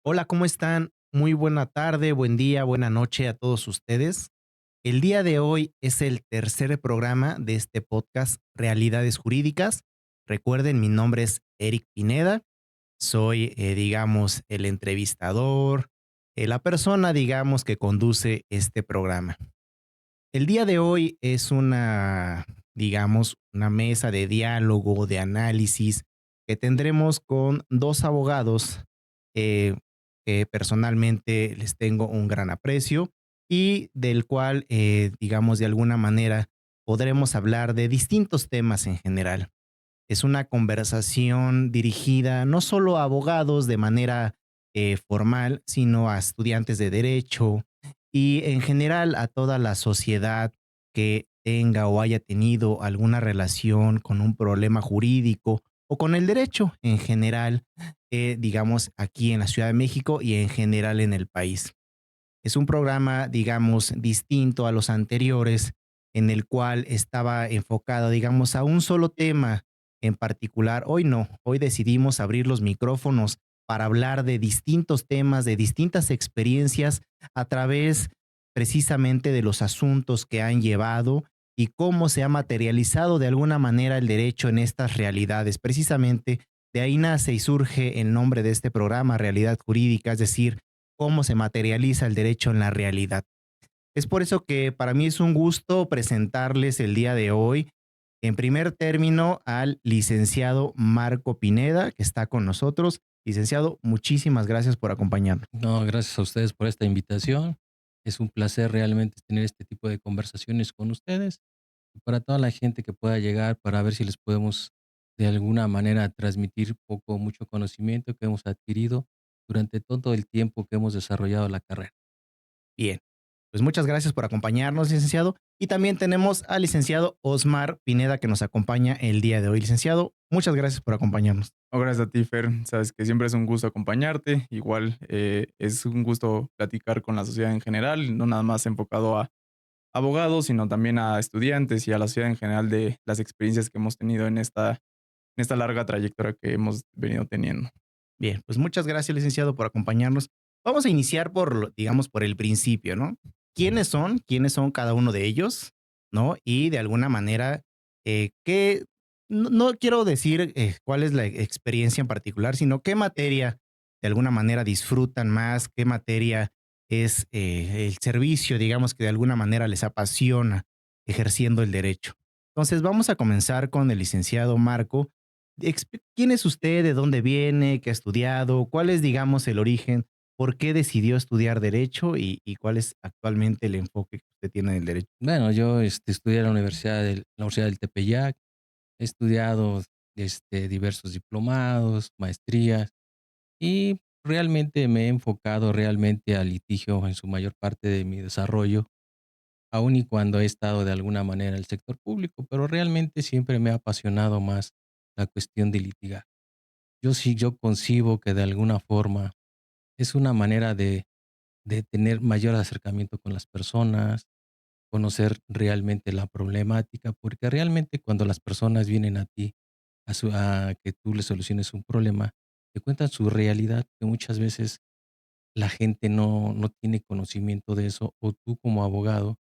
Hola, ¿cómo están? Muy buena tarde, buen día, buena noche a todos ustedes. El día de hoy es el tercer programa de este podcast Realidades Jurídicas. Recuerden, mi nombre es Eric Pineda. Soy, digamos, el entrevistador, la persona, digamos, que conduce este programa. El día de hoy es una, digamos, una mesa de diálogo, de análisis que tendremos con dos abogados eh, que personalmente les tengo un gran aprecio y del cual, digamos, de alguna manera podremos hablar de distintos temas en general. Es una conversación dirigida no solo a abogados de manera formal, sino a estudiantes de derecho y en general a toda la sociedad que tenga o haya tenido alguna relación con un problema jurídico o con el derecho en general, digamos, aquí en la Ciudad de México y en general en el país. Es un programa, digamos, distinto a los anteriores, en el cual estaba enfocado, digamos, a un solo tema en particular. Hoy no, hoy decidimos abrir los micrófonos para hablar de distintos temas, de distintas experiencias a través precisamente de los asuntos que han llevado y cómo se ha materializado de alguna manera el derecho en estas realidades. Precisamente de ahí nace y surge el nombre de este programa, Realidad Jurídica, es decir, cómo se materializa el derecho en la realidad. Es por eso que para mí es un gusto presentarles el día de hoy, en primer término, al licenciado Marco Pineda, que está con nosotros. Licenciado, muchísimas gracias por acompañarnos. No, gracias a ustedes por esta invitación. Es un placer realmente tener este tipo de conversaciones con ustedes y para toda la gente que pueda llegar para ver si les podemos de alguna manera transmitir poco o mucho conocimiento que hemos adquirido durante todo el tiempo que hemos desarrollado la carrera. Bien, pues muchas gracias por acompañarnos, licenciado. Y también tenemos al licenciado Osmar Pineda que nos acompaña el día de hoy. Licenciado, muchas gracias por acompañarnos. No, gracias a ti, Fer. Sabes que siempre es un gusto acompañarte. Igual es un gusto platicar con la sociedad en general, no nada más enfocado a abogados, sino también a estudiantes y a la sociedad en general de las experiencias que hemos tenido en esta larga trayectoria que hemos venido teniendo. Bien, pues muchas gracias, licenciado, por acompañarnos. Vamos a iniciar por, digamos, por el principio, ¿no? ¿Quiénes son? ¿Quiénes son cada uno de ellos? ¿No? Y de alguna manera, ¿qué? No quiero decir cuál es la experiencia en particular, sino qué materia de alguna manera disfrutan más, qué materia es el servicio, digamos, que de alguna manera les apasiona ejerciendo el derecho. Entonces, vamos a comenzar con el licenciado Marco. ¿Quién es usted? ¿De dónde viene? ¿Qué ha estudiado? ¿Cuál es, digamos, el origen? ¿Por qué decidió estudiar derecho y cuál es actualmente el enfoque que usted tiene en el derecho? Bueno, yo estudié en la Universidad del Tepeyac, he estudiado diversos diplomados, maestrías. Y realmente me he enfocado realmente al litigio en su mayor parte de mi desarrollo, aun y cuando he estado de alguna manera en el sector público, pero realmente siempre me ha apasionado más la cuestión de litigar. Yo concibo que de alguna forma es una manera de tener mayor acercamiento con las personas, conocer realmente la problemática, porque realmente cuando las personas vienen a ti a que tú les soluciones un problema, te cuentan su realidad, que muchas veces la gente no tiene conocimiento de eso, o tú como abogado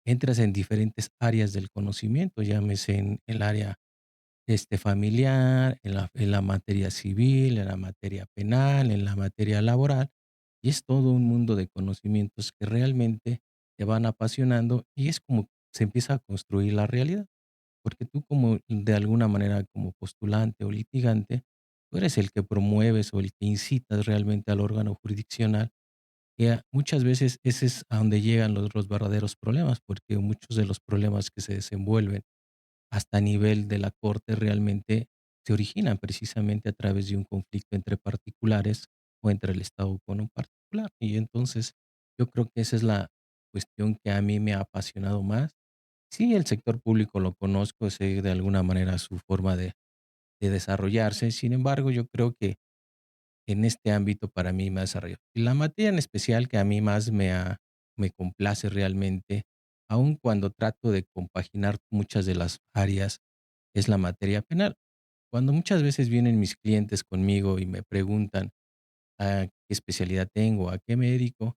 entras en diferentes áreas del conocimiento, llámese en el área, familiar, en la materia civil, en la materia penal, en la materia laboral, y es todo un mundo de conocimientos que realmente te van apasionando, y es como se empieza a construir la realidad, porque tú como de alguna manera como postulante o litigante, tú eres el que promueves o el que incitas realmente al órgano jurisdiccional que muchas veces ese es a donde llegan los verdaderos problemas, porque muchos de los problemas que se desenvuelven hasta a nivel de la corte realmente se originan precisamente a través de un conflicto entre particulares o entre el Estado con un particular. Y entonces yo creo que esa es la cuestión que a mí me ha apasionado más. Sí, el sector público lo conozco, sé de alguna manera su forma de desarrollarse. Sin embargo, yo creo que en este ámbito para mí me ha desarrollado. Y la materia en especial que a mí más me complace realmente, aun cuando trato de compaginar muchas de las áreas, es la materia penal. Cuando muchas veces vienen mis clientes conmigo y me preguntan, qué especialidad tengo, a qué me dedico,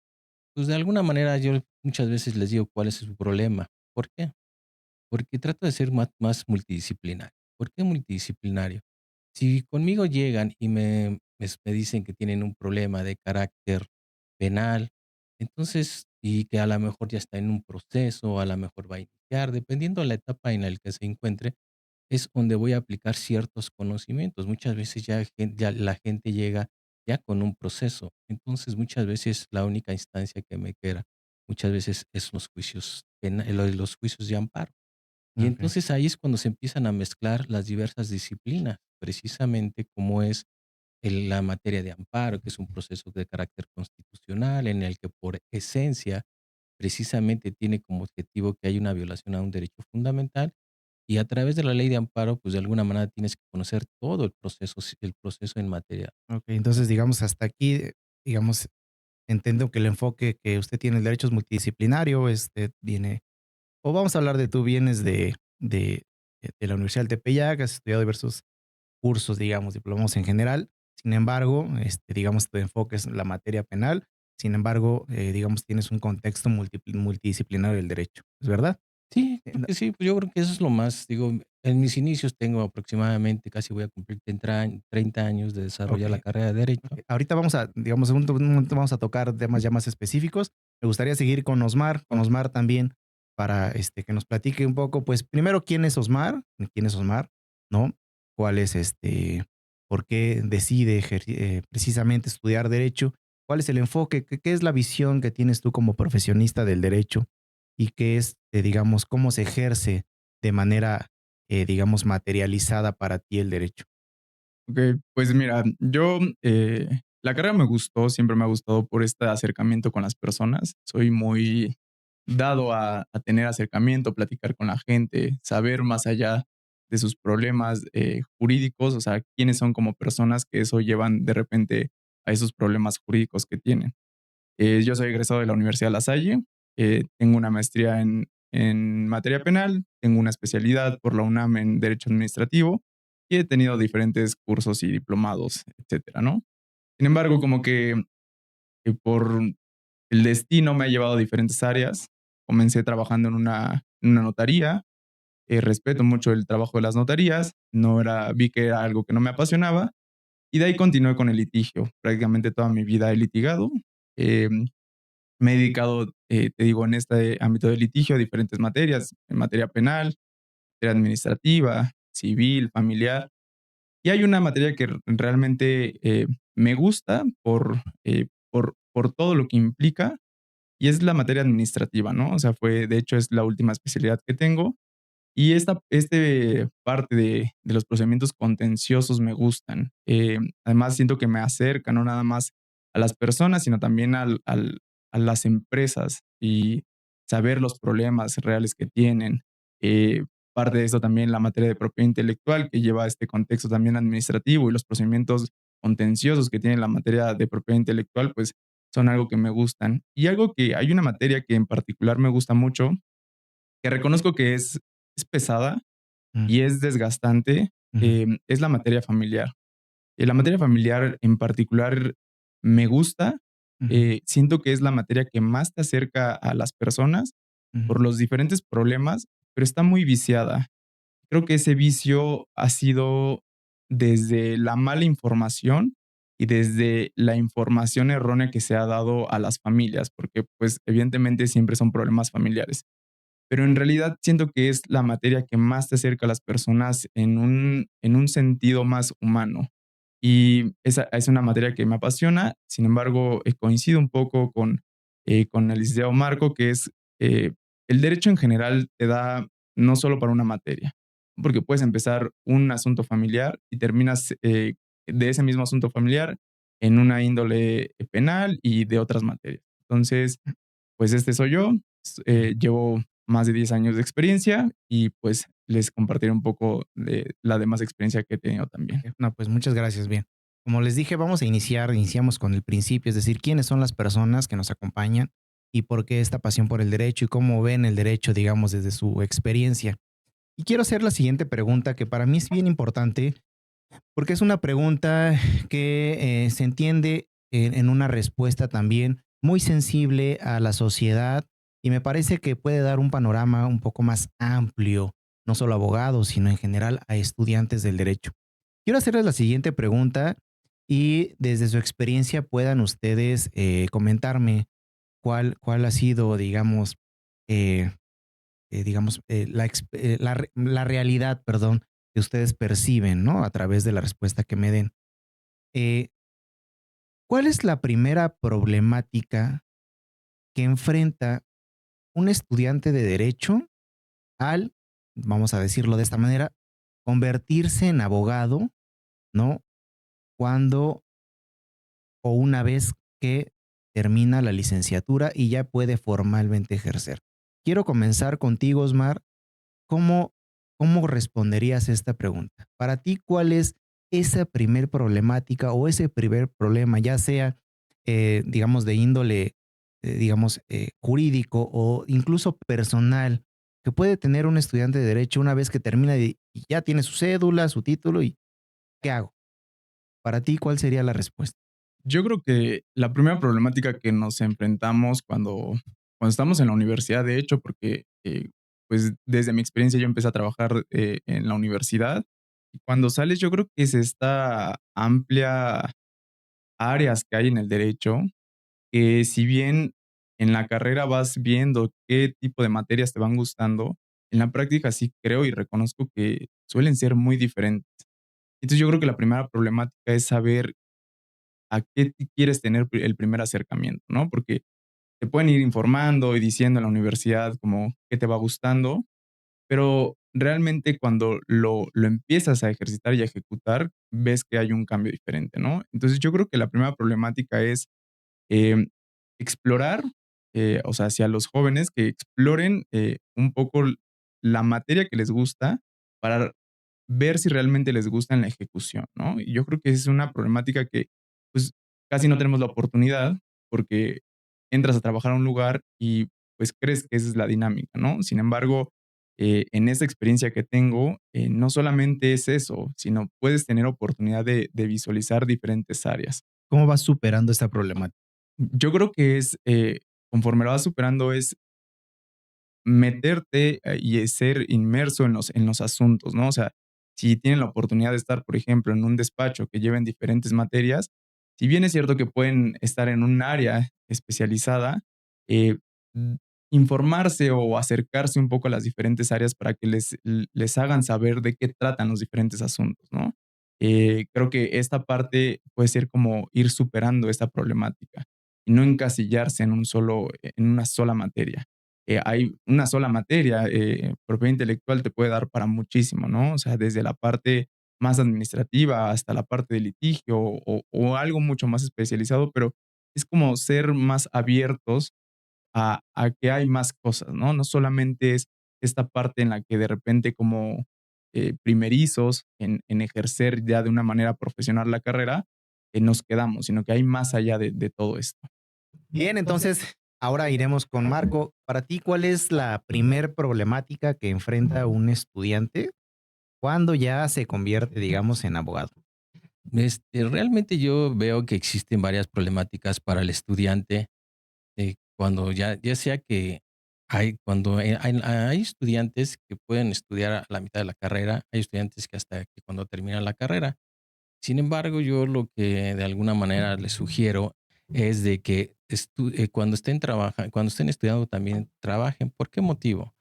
pues de alguna manera yo muchas veces les digo cuál es su problema. ¿Por qué? Porque trato de ser más multidisciplinario. ¿Por qué multidisciplinario? Si conmigo llegan y me dicen que tienen un problema de carácter penal, entonces, y que a lo mejor ya está en un proceso, a lo mejor va a iniciar, dependiendo de la etapa en la que se encuentre, es donde voy a aplicar ciertos conocimientos. Muchas veces ya la gente llega ya con un proceso. Entonces, muchas veces la única instancia que me queda, muchas veces es los juicios, los juicios de amparo. Y Okey. entonces ahí es cuando se empiezan a mezclar las diversas disciplinas, precisamente como es la materia de amparo, que es un proceso de carácter constitucional en el que por esencia precisamente tiene como objetivo que hay una violación a un derecho fundamental y a través de la ley de amparo, pues de alguna manera tienes que conocer todo el proceso en materia. Okey, entonces, digamos, hasta aquí, digamos, entiendo que el enfoque que usted tiene, el derecho es multidisciplinario, viene o vamos a hablar de tú vienes de la Universidad del Tepeyac, has estudiado diversos cursos, digamos, diplomados en general. Sin embargo, digamos, tu enfoque es la materia penal. Sin embargo, digamos, tienes un contexto multidisciplinario del derecho, ¿es verdad? Sí, Eh, creo no que sí, pues yo creo que eso es lo más, digo, en mis inicios tengo aproximadamente, casi voy a cumplir 30 años de desarrollar la okey, carrera de Derecho. okey. Ahorita vamos a, digamos, un momento vamos a tocar temas ya más específicos. Me gustaría seguir con Ok. Osmar también para, que nos platique un poco, pues, primero, ¿quién es Osmar? ¿Quién es Osmar? ¿No? ¿Cuál es, por qué decide precisamente estudiar derecho? ¿Cuál es el enfoque? ¿Qué es la visión que tienes tú como profesionista del derecho? Y qué es, digamos, cómo se ejerce de manera, digamos, materializada para ti el derecho. Okey, pues mira, yo, la carrera me gustó, siempre me ha gustado por este acercamiento con las personas. Soy muy dado a tener acercamiento, platicar con la gente, saber más allá de sus problemas, jurídicos, o sea, quiénes son como personas que eso llevan de repente a esos problemas jurídicos que tienen. Yo soy egresado de la Universidad La Salle, tengo una maestría en materia penal, tengo una especialidad por la UNAM en Derecho Administrativo y he tenido diferentes cursos y diplomados, etcétera, ¿no? Sin embargo, como que por el destino me ha llevado a diferentes áreas. Comencé trabajando en una notaría, respeto mucho el trabajo de las notarías, vi que era algo que no me apasionaba y de ahí continué con el litigio. Prácticamente toda mi vida he litigado. em, Me he dedicado, te digo, en este ámbito de litigio a diferentes materias, en materia penal, materia administrativa, civil, familiar. Y hay una materia que realmente me gusta por todo lo que implica, y es la materia administrativa, ¿no? O sea, de hecho, es la última especialidad que tengo. Y parte de los procedimientos contenciosos me gustan. Además, siento que me acerca no nada más a las personas, sino también a las empresas y saber los problemas reales que tienen. Eh, Parte de esto también la materia de propiedad intelectual, que lleva este contexto también administrativo y los procedimientos contenciosos que tiene la materia de propiedad intelectual, pues son algo que me gustan. Y hay una materia que en particular me gusta mucho, que reconozco que es pesada Mm, y es desgastante, ujú, es la materia familiar. La materia familiar en particular me gusta, ujú, siento que es la materia que más te acerca a las personas ujú. por los diferentes problemas, pero está muy viciada. Creo que ese vicio ha sido desde la mala información y desde la información errónea que se ha dado a las familias, porque pues evidentemente siempre son problemas familiares, pero en realidad siento que es la materia que más te acerca a las personas en un sentido más humano. Y esa es una materia que me apasiona. Sin embargo, coincido un poco con el licenciado Marco, que es el derecho en general te da no solo para una materia, porque puedes empezar un asunto familiar y terminas de ese mismo asunto familiar en una índole penal y de otras materias. Entonces, pues este soy yo. Llevo más de 10 años de experiencia y pues les compartiré un poco de la demás experiencia que he tenido también. No, pues muchas gracias. Bien, como les dije, iniciamos con el principio, es decir, quiénes son las personas que nos acompañan y por qué esta pasión por el derecho y cómo ven el derecho, digamos, desde su experiencia. Y quiero hacer la siguiente pregunta que para mí es bien importante porque es una pregunta que se entiende en una respuesta también muy sensible a la sociedad y me parece que puede dar un panorama un poco más amplio, no solo a abogados, sino en general a estudiantes del derecho. Quiero hacerles la siguiente pregunta y desde su experiencia puedan ustedes comentarme cuál ha sido, eh, la realidad, perdón, que ustedes perciben, ¿no? A través de la respuesta que me den. Eh, ¿Cuál es la primera problemática que enfrenta un estudiante de derecho al, vamos a decirlo de esta manera, convertirse en abogado, ¿no? Cuando o una vez que termina la licenciatura y ya puede formalmente ejercer. Quiero comenzar contigo, Osmar. ¿Cómo, cómo responderías a esta pregunta? Para ti, ¿cuál es esa primer problemática o ese primer problema, ya sea, digamos, de índole, jurídico o incluso personal, que puede tener un estudiante de derecho una vez que termina y ya tiene su cédula, su título y ¿qué hago? Para ti, ¿cuál sería la respuesta? Yo creo que la primera problemática que nos enfrentamos cuando estamos en la universidad, de hecho, porque, pues, desde mi experiencia yo empecé a trabajar, en la universidad, y cuando sales, yo creo que es esta amplia áreas que hay en el derecho, que si bien en la carrera vas viendo qué tipo de materias te van gustando, en la práctica sí creo y reconozco que suelen ser muy diferentes. Entonces, yo creo que la primera problemática es saber a qué quieres tener el primer acercamiento, ¿no? Porque te pueden ir informando y diciendo en la universidad como qué te va gustando, pero realmente cuando lo empiezas a ejercitar y a ejecutar, ves que hay un cambio diferente, ¿no? Entonces yo creo que la primera problemática es em, explorar, o sea, hacia los jóvenes que exploren un poco la materia que les gusta para ver si realmente les gusta en la ejecución, ¿no? Y yo creo que es una problemática que, pues, casi no tenemos la oportunidad porque entras a trabajar a un lugar y, pues, crees que esa es la dinámica, ¿no? Sin embargo, en esa experiencia que tengo, no solamente es eso, sino puedes tener oportunidad de visualizar diferentes áreas. ¿Cómo vas superando esta problemática? Yo creo que es, conforme lo vas superando, es meterte, y ser inmerso en los asuntos, ¿no? O sea, si tienen la oportunidad de estar, por ejemplo, en un despacho que lleven diferentes materias, si bien es cierto que pueden estar en un área especializada, eh, mm, informarse o acercarse un poco a las diferentes áreas para que les hagan saber de qué tratan los diferentes asuntos, ¿no? Creo que esta parte puede ser como ir superando esta problemática y no encasillarse en una sola materia. Hay una sola materia, propiedad intelectual te puede dar para muchísimo, ¿no? O sea, desde la parte más administrativa hasta la parte de litigio o algo mucho más especializado, pero es como ser más abiertos a que hay más cosas, ¿no? No solamente es esta parte en la que de repente como primerizos en ejercer ya de una manera profesional la carrera, nos quedamos, sino que hay más allá de todo esto. Bien, entonces ahora iremos con Marco. Para ti, ¿cuál es la primer problemática que enfrenta un estudiante cuando ya se convierte, digamos, en abogado? Realmente yo veo que existen varias problemáticas para el estudiante cuando ya sea que hay estudiantes que pueden estudiar a la mitad de la carrera, hay estudiantes que hasta que cuando terminan la carrera. Sin embargo, yo lo que de alguna manera les sugiero es de que cuando estén estudiando también trabajen. ¿Por qué motivo?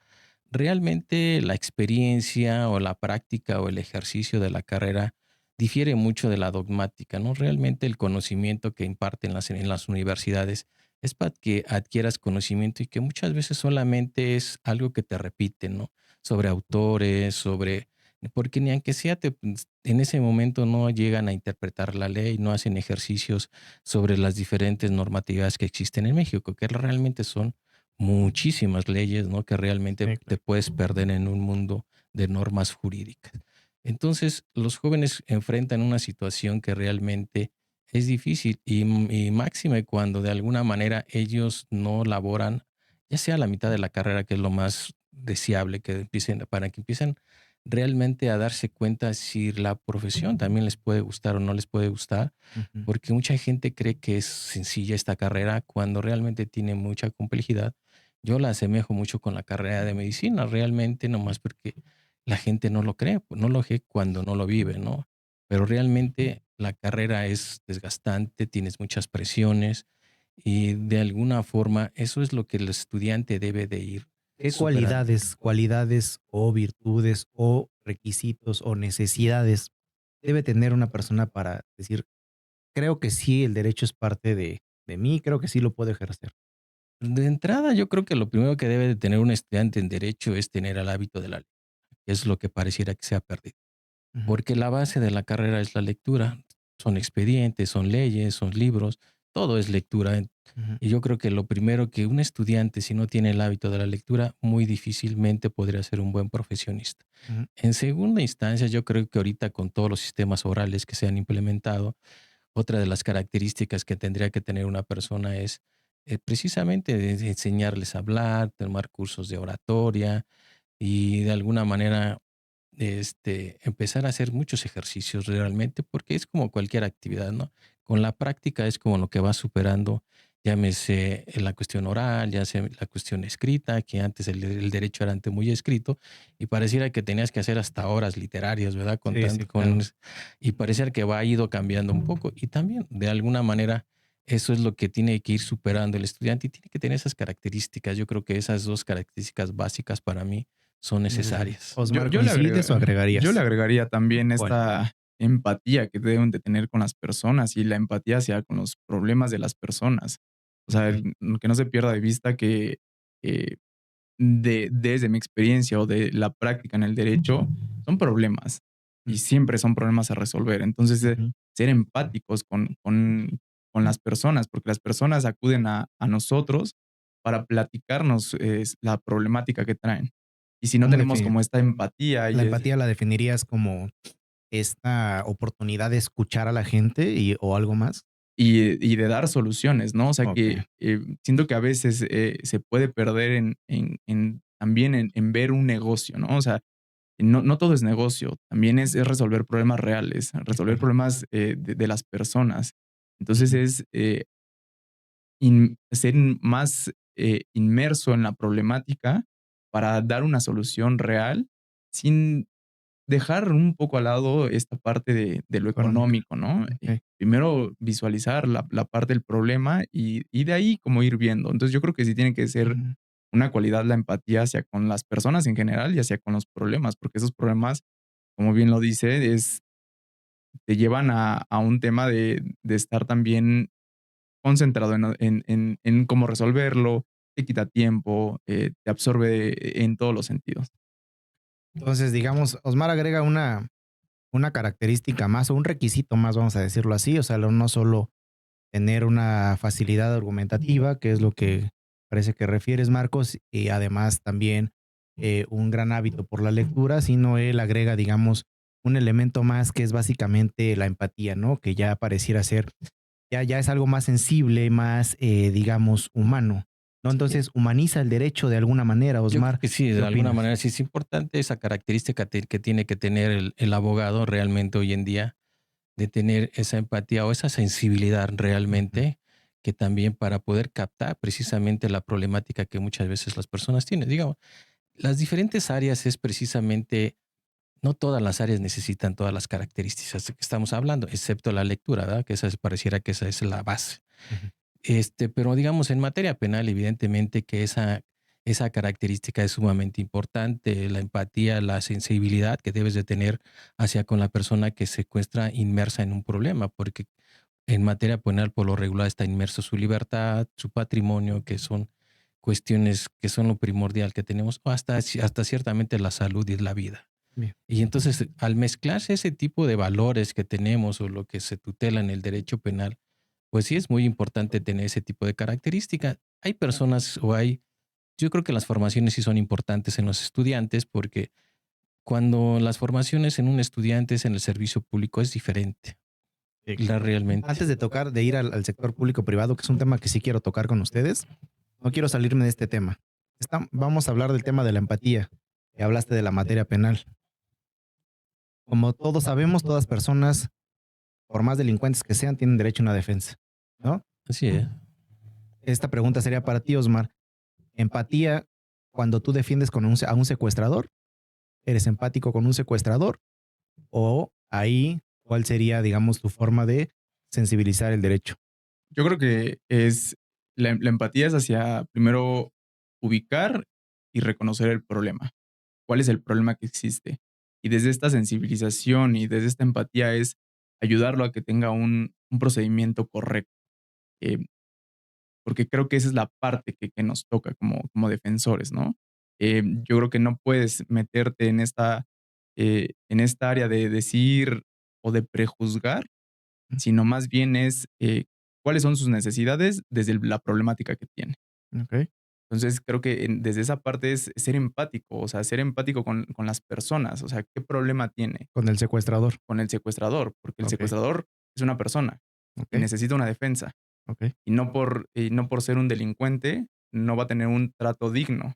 Realmente la experiencia o la práctica o el ejercicio de la carrera difiere mucho de la dogmática, ¿no? Realmente el conocimiento que imparten en las universidades es para que adquieras conocimiento y que muchas veces solamente es algo que te repiten, ¿no? Sobre autores, porque ni aunque sea, en ese momento no llegan a interpretar la ley, no hacen ejercicios sobre las diferentes normativas que existen en México, que realmente son muchísimas leyes, ¿no? Que realmente Sí, te claro. puedes perder en un mundo de normas jurídicas. Entonces, los jóvenes enfrentan una situación que realmente es difícil y máxime cuando de alguna manera ellos no laboran, ya sea a la mitad de la carrera, que es lo más deseable, para que empiecen realmente a darse cuenta si la profesión también les puede gustar o no les puede gustar, Ujú. porque mucha gente cree que es sencilla esta carrera cuando realmente tiene mucha complejidad. Yo la asemejo mucho con la carrera de medicina, realmente nomás porque la gente no lo cree, no lo cree cuando no lo vive, ¿no? Pero realmente la carrera es desgastante, tienes muchas presiones y de alguna forma eso es lo que el estudiante debe de ir ¿Qué superando. cualidades o virtudes o requisitos o necesidades debe tener una persona para decir, creo que sí, el derecho es parte de mí, creo que sí lo puedo ejercer? De entrada, yo creo que lo primero que debe de tener un estudiante en derecho es tener el hábito de la lectura, que es lo que pareciera que se ha perdido. Ujú, Porque la base de la carrera es la lectura. Son expedientes, son leyes, son libros, todo es lectura. ujú, Y yo creo que lo primero que un estudiante, si no tiene el hábito de la lectura, muy difícilmente podría ser un buen profesionista. ujú, En segunda instancia, yo creo que ahorita con todos los sistemas orales que se han implementado, otra de las características que tendría que tener una persona es precisamente de enseñarles a hablar, tomar cursos de oratoria y de alguna manera empezar a hacer muchos ejercicios realmente, porque es como cualquier actividad, ¿no? Con la práctica es como lo que va superando, llámese la cuestión oral, ya sea la cuestión escrita, que antes el derecho era antes muy escrito, y pareciera que tenías que hacer hasta horas literarias, ¿verdad? sí, sí, claro. Y pareciera que va ido cambiando un poco. Y también, de alguna manera, eso es lo que tiene que ir superando el estudiante y tiene que tener esas características. Yo creo que esas dos características básicas para mí son Muy bien. necesarias. Yo, Osmar, yo le ¿coincides o yo le agregarías? agregaría también ¿Cuál? esta empatía que deben de tener con las personas y la empatía hacia con los problemas de las personas. O sea, Okey. que no se pierda de vista que eh, desde mi experiencia o de la práctica en el derecho, son problemas y Mm, siempre son problemas a resolver. Entonces, ujú, ser empáticos con las personas, porque las personas acuden a nosotros para platicarnos la problemática que traen. Y si no ¿cómo tenemos definir? como esta empatía ¿La y empatía la definirías como esta oportunidad de escuchar a la gente o algo más? y de dar soluciones, ¿no? O sea, que Okey. siento que a veces se puede perder también en ver un negocio, ¿no? O sea, no todo es negocio, también es resolver problemas reales, Sí, resolver claro. problemas de las personas. Entonces Ujú, es ser más inmerso en la problemática para dar una solución real sin dejar un poco al lado esta parte de lo económica. económico, ¿no? Okey. Primero visualizar la parte del problema y de ahí como ir viendo. Entonces, yo creo que sí tiene que ser Ujú. una cualidad la empatía hacia con las personas en general y hacia con los problemas, porque esos problemas, como bien lo dice, te llevan a un tema de estar también concentrado en cómo resolverlo, te quita tiempo, te absorbe en todos los sentidos. Entonces, digamos, Osmar agrega una característica más, o un requisito más, vamos a decirlo así, o sea, no solo tener una facilidad argumentativa, que es lo que parece que refieres, Marcos, y además también un gran hábito por la lectura, sino él agrega, digamos, un elemento más que es básicamente la empatía, ¿no? Que ya pareciera ser, ya es algo más sensible, más, digamos, humano, ¿no? Entonces, humaniza el derecho de alguna manera, Yo creo Osmar, que sí, ¿qué de alguna opinas? manera sí es importante esa característica que tiene que tener el abogado realmente hoy en día, de tener esa empatía o esa sensibilidad Ujú, realmente, que también para poder captar precisamente la problemática que muchas veces las personas tienen. Digamos, las diferentes áreas es precisamente, no todas las áreas necesitan todas las características de que estamos hablando, excepto la lectura, ¿verdad? Que esa pareciera que esa es la base. ujú. Pero digamos, en materia penal, evidentemente que esa característica es sumamente importante, la empatía, la sensibilidad que debes de tener hacia con la persona que se encuentra inmersa en un problema, porque en materia penal por lo regular está inmerso su libertad, su patrimonio, que son cuestiones que son lo primordial que tenemos, o hasta ciertamente la salud y la vida. Bien. Y entonces, al mezclarse ese tipo de valores que tenemos o lo que se tutela en el derecho penal, pues sí es muy importante tener ese tipo de característica. Hay personas yo creo que las formaciones sí son importantes en los estudiantes porque cuando las formaciones en un estudiante es en el servicio público es diferente, Sí, la claro. realmente. Antes de ir al sector público privado, que es un tema que sí quiero tocar con ustedes, no quiero salirme de este tema. Vamos a hablar del tema de la empatía. Y hablaste de la materia penal. como todos sabemos, todas personas, por más delincuentes que sean, tienen derecho a una defensa, ¿no? Así es. Esta pregunta sería para ti, Osmar. Empatía cuando tú defiendes a un secuestrador. ¿Eres empático con un secuestrador? O ahí, ¿cuál sería, digamos, tu forma de sensibilizar el derecho? Yo creo que es la empatía es hacia primero ubicar y reconocer el problema. ¿Cuál es el problema que existe? Y desde esta sensibilización y desde esta empatía es ayudarlo a que tenga un procedimiento correcto. Eh, Porque creo que esa es la parte que nos toca como defensores, ¿no? Yo creo que no puedes meterte en esta área de decir o de prejuzgar, sino más bien es, cuáles son sus necesidades desde la problemática que tiene. Ok. Entonces, creo que desde esa parte es ser empático, o sea, ser empático con las personas, o sea, ¿qué problema tiene Con el secuestrador. con el secuestrador? Porque el Ok, secuestrador es una persona y ok, necesita una defensa. ok. Y no por ser un delincuente, no va a tener un trato digno,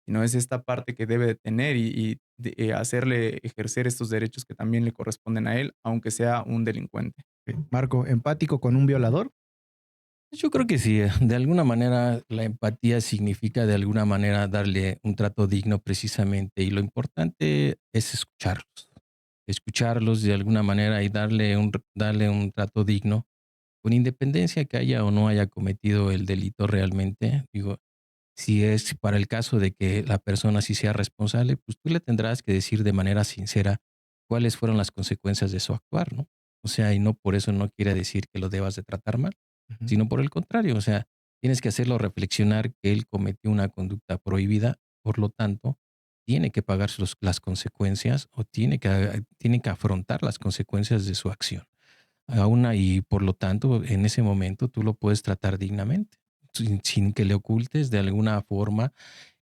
sino es esta parte que debe de tener hacerle ejercer estos derechos que también le corresponden a él, aunque sea un delincuente. Ok. Marco, ¿empático con un violador? Yo creo que sí, de alguna manera la empatía significa de alguna manera darle un trato digno precisamente y lo importante es escucharlos de alguna manera y darle un trato digno, con independencia que haya o no haya cometido el delito realmente. Digo, si es para el caso de que la persona sí sea responsable, pues tú le tendrás que decir de manera sincera cuáles fueron las consecuencias de su actuar, ¿no? O sea, y no por eso no quiere decir que lo debas de tratar mal, Ujú. sino por el contrario, o sea, tienes que hacerlo reflexionar que él cometió una conducta prohibida, por lo tanto, tiene que pagar las consecuencias o tiene que afrontar las consecuencias de su acción. Y por lo tanto, en ese momento tú lo puedes tratar dignamente, sin que le ocultes de alguna forma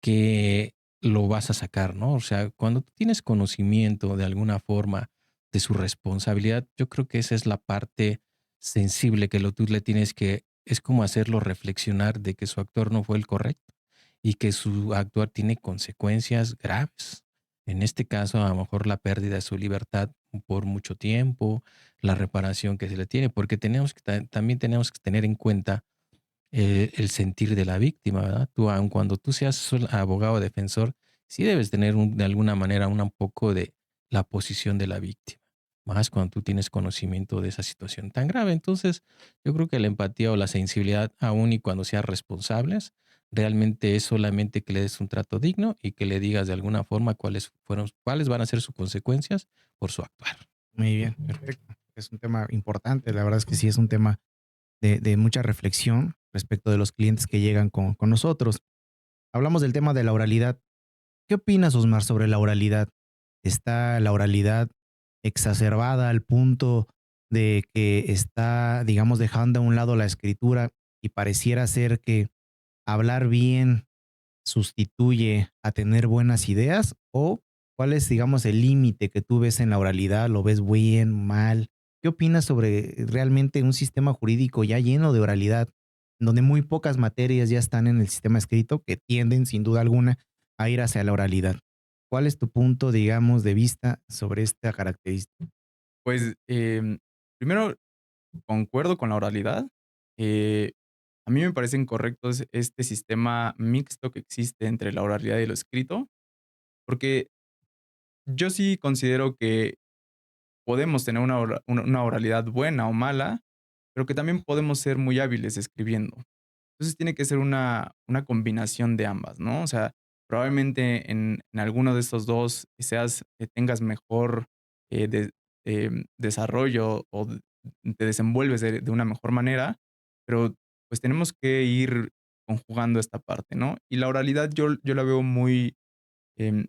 que lo vas a sacar, ¿no? O sea, cuando tú tienes conocimiento de alguna forma de su responsabilidad, yo creo que esa es la parte sensible que tú le tienes que, es como hacerlo reflexionar de que su actuar no fue el correcto y que su actuar tiene consecuencias graves. En este caso, a lo mejor la pérdida de su libertad por mucho tiempo, la reparación que se le tiene, porque también tenemos que tener en cuenta el sentir de la víctima, ¿verdad? Tú, aun cuando tú seas abogado defensor, sí debes tener de alguna manera un poco de la posición de la víctima, más cuando tú tienes conocimiento de esa situación tan grave. Entonces, yo creo que la empatía o la sensibilidad, aun y cuando seas responsables, realmente es solamente que le des un trato digno y que le digas de alguna forma cuáles van a ser sus consecuencias por su actuar. Muy bien, perfecto. Es un tema importante. La verdad es que sí es un tema de mucha reflexión respecto de los clientes que llegan con nosotros. Hablamos del tema de la oralidad. ¿Qué opinas, Osmar, sobre la oralidad? ¿Está la oralidad exacerbada al punto de que está, digamos, dejando a un lado la escritura y pareciera ser que hablar bien sustituye a tener buenas ideas? ¿O cuál es, digamos, el límite que tú ves en la oralidad? ¿Lo ves bien, mal? ¿Qué opinas sobre realmente un sistema jurídico ya lleno de oralidad, donde muy pocas materias ya están en el sistema escrito que tienden, sin duda alguna, a ir hacia la oralidad? ¿Cuál es tu punto, digamos, de vista sobre esta característica? Pues, primero, concuerdo con la oralidad. Eh, a mí me parecen correctos este sistema mixto que existe entre la oralidad y lo escrito, porque yo sí considero que podemos tener una oralidad buena o mala, pero que también podemos ser muy hábiles escribiendo. Entonces tiene que ser una combinación de ambas, ¿no? O sea, probablemente en alguno de estos 2 tengas mejor, desarrollo te desenvuelves de una mejor manera, pero, pues, tenemos que ir conjugando esta parte, ¿no? Y la oralidad yo la veo em,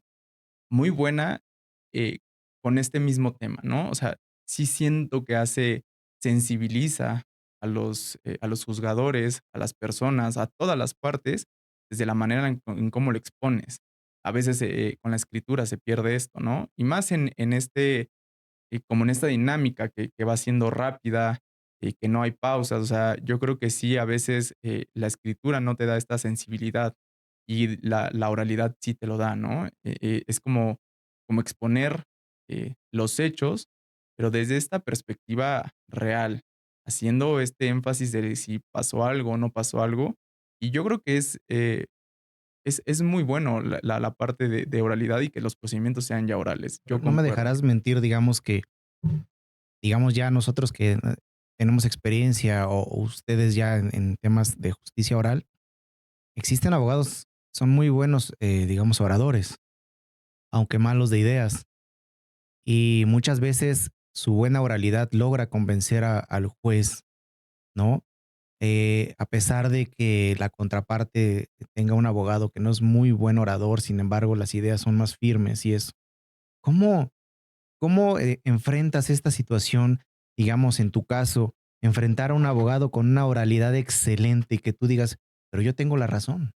muy buena, eh, con este mismo tema, ¿no? O sea, sí siento que sensibiliza a los juzgadores, a las personas, a todas las partes, desde la manera en cómo lo expones. A veces, con la escritura se pierde esto, ¿no? Y más como en esta dinámica que va siendo rápida y que no hay pausas. O sea, yo creo que sí, a veces, la escritura no te da esta sensibilidad y la oralidad sí te lo da, ¿no? Es como exponer, los hechos, pero desde esta perspectiva real, haciendo este énfasis de si pasó algo o no pasó algo. Y yo creo que es muy bueno la parte de oralidad y que los procedimientos sean ya orales. Pero Yo no me concuerdo. dejarás mentir, digamos que, digamos ya nosotros que tenemos experiencia o ustedes ya en temas de justicia oral, existen abogados, son muy buenos, digamos, oradores, aunque malos de ideas. Y muchas veces su buena oralidad logra convencer al juez, ¿no? A pesar de que la contraparte tenga un abogado que no es muy buen orador, sin embargo, las ideas son más firmes y eso. ¿Cómo, cómo enfrentas esta situación, digamos, en tu caso, enfrentar a un abogado con una oralidad excelente y que tú digas, pero yo tengo la razón?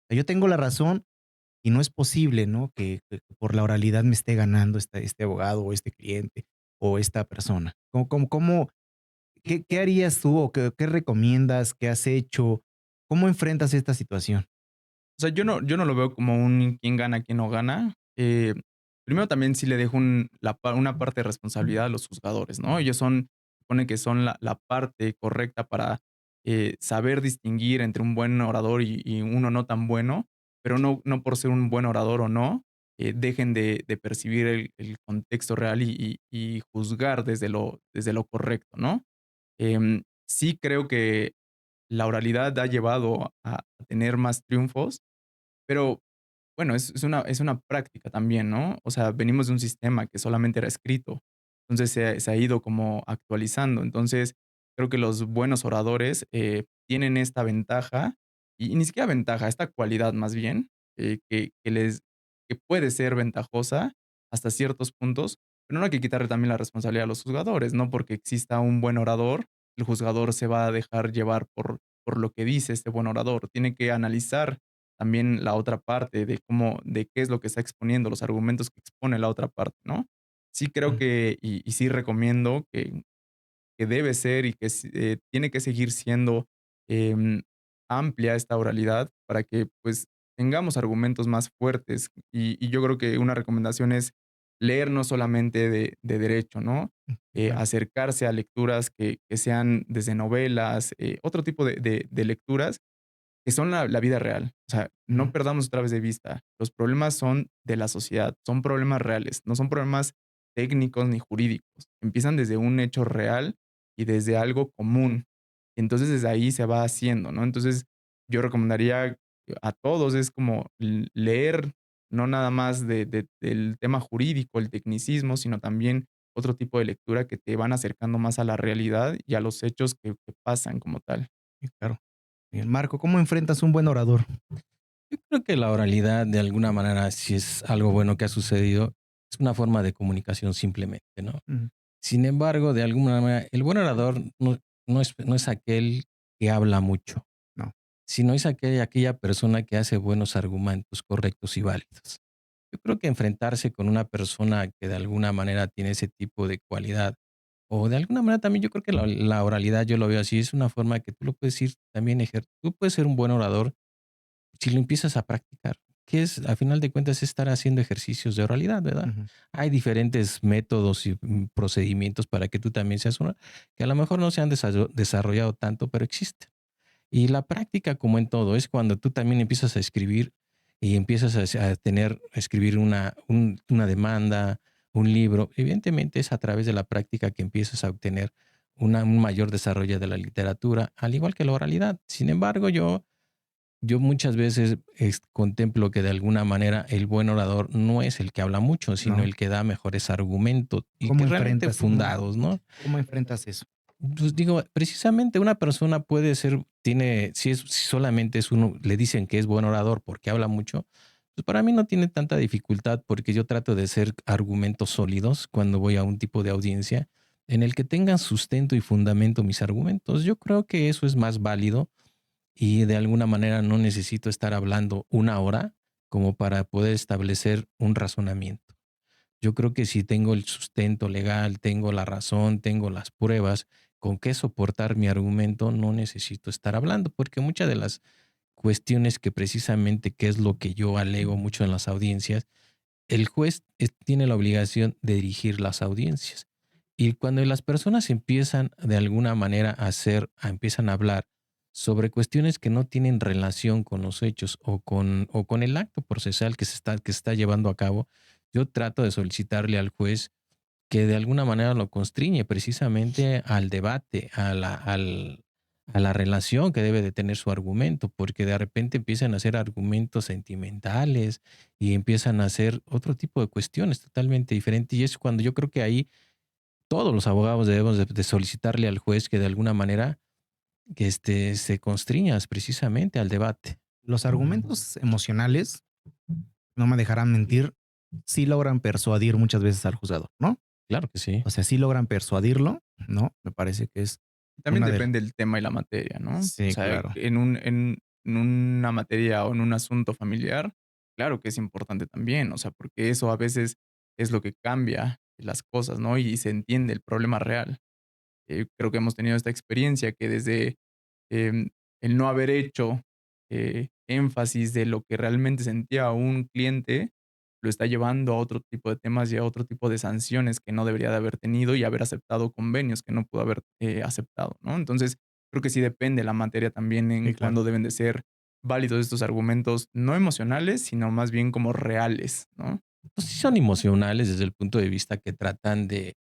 Yo tengo la razón y no es posible, ¿no? Que por la oralidad me esté ganando este abogado o este cliente o esta persona. ¿Qué harías tú o qué recomiendas? ¿Qué has hecho? ¿Cómo enfrentas esta situación? O sea, yo no lo veo como un quién gana, quién no gana. Primero también sí le dejo una parte de responsabilidad a los juzgadores, ¿no? Ellos supone que son la parte correcta para saber distinguir entre un buen orador y uno no tan bueno, pero no por ser un buen orador o no, dejen de percibir el contexto real y juzgar desde lo correcto, ¿no? Sí creo que la oralidad ha llevado a tener más triunfos, pero bueno, es una práctica también, ¿no? O sea, venimos de un sistema que solamente era escrito, entonces se ha ido como actualizando. Entonces, creo que los buenos oradores, tienen esta ventaja, y ni siquiera ventaja, esta cualidad más bien, que puede ser ventajosa hasta ciertos puntos, pero no hay que quitarle también la responsabilidad a los juzgadores, no porque exista un buen orador, el juzgador se va a dejar llevar por lo que dice este buen orador. Tiene que analizar también la otra parte de qué es lo que está exponiendo, los argumentos que expone la otra parte, ¿no? Sí creo Mm, que y sí recomiendo que debe ser y que tiene que seguir siendo, em, amplia esta oralidad para que, pues, tengamos argumentos más fuertes. Y yo creo que una recomendación es leer no solamente de derecho, ¿no? claro. Acercarse a lecturas que sean desde novelas, otro tipo de lecturas que son la vida real. O sea, no Mm, perdamos otra vez de vista. Los problemas son de la sociedad, son problemas reales, no son problemas técnicos ni jurídicos. Empiezan desde un hecho real y desde algo común. Y entonces desde ahí se va haciendo, ¿no? Entonces, yo recomendaría a todos es como leer no nada más del tema jurídico, el tecnicismo, sino también otro tipo de lectura que te van acercando más a la realidad y a los hechos que pasan como tal. sí, claro. Bien, Marco, ¿cómo enfrentas un buen orador? Yo creo que la oralidad, de alguna manera, si es algo bueno que ha sucedido, es una forma de comunicación simplemente, ¿no? Ujú, Sin embargo, de alguna manera, el buen orador no es aquel que habla mucho, no, sino es aquella persona que hace buenos argumentos correctos y válidos. Yo creo que enfrentarse con una persona que de alguna manera tiene ese tipo de cualidad, o de alguna manera también yo creo que la oralidad, yo lo veo así, es una forma que tú lo puedes ir también tú puedes ser un buen orador si lo empiezas a practicar, que es, a final de cuentas, estar haciendo ejercicios de oralidad, ¿verdad? ujú, Hay diferentes métodos y procedimientos para que tú también seas una, que a lo mejor no se han desarrollado tanto, pero existen. Y la práctica, como en todo, es cuando tú también empiezas a escribir y empiezas a escribir una demanda, un libro. Evidentemente es a través de la práctica que empiezas a obtener un mayor desarrollo de la literatura, al igual que la oralidad. Sin embargo, yo muchas veces contemplo que de alguna manera el buen orador no es el que habla mucho, sino no. el que da mejores argumentos y ¿Cómo que realmente enfrentas, fundados, ¿no? cómo enfrentas eso? Pues digo, precisamente una persona puede ser, si solamente es uno, le dicen que es buen orador porque habla mucho, pues para mí no tiene tanta dificultad porque yo trato de hacer argumentos sólidos cuando voy a un tipo de audiencia en el que tengan sustento y fundamento mis argumentos. Yo creo que eso es más válido y de alguna manera no necesito estar hablando una hora como para poder establecer un razonamiento. Yo creo que si tengo el sustento legal, tengo la razón, tengo las pruebas con qué soportar mi argumento, no necesito estar hablando, porque muchas de las cuestiones que precisamente, que es lo que yo alego mucho en las audiencias, el juez tiene la obligación de dirigir las audiencias. Y cuando las personas empiezan de alguna manera empiezan a hablar sobre cuestiones que no tienen relación con los hechos o con el acto procesal que se está llevando a cabo, yo trato de solicitarle al juez que de alguna manera lo constriñe precisamente al debate, a la relación que debe de tener su argumento, porque de repente empiezan a hacer argumentos sentimentales y empiezan a hacer otro tipo de cuestiones totalmente diferentes. Y es cuando yo creo que ahí todos los abogados debemos de solicitarle al juez que de alguna manera se constriña precisamente al debate. Los argumentos emocionales, no me dejarán mentir, sí logran persuadir muchas veces al juzgador, ¿no? Claro que sí. O sea, sí logran persuadirlo, ¿no? Me parece que es También una de... depende del tema y la materia, ¿no? O Sí, sea, claro. en una materia o en un asunto familiar, claro que es importante también, o sea, porque eso a veces es lo que cambia las cosas, ¿no? Y se entiende el problema real. Creo que hemos tenido esta experiencia que desde em, el no haber hecho énfasis de lo que realmente sentía un cliente, lo está llevando a otro tipo de temas y a otro tipo de sanciones que no debería de haber tenido y haber aceptado convenios que no pudo haber aceptado, ¿no? Entonces, creo que sí depende la materia también en Sí, claro. cuándo deben de ser válidos estos argumentos, no emocionales, sino más bien como reales, ¿no? Pues sí son emocionales desde el punto de vista que tratan de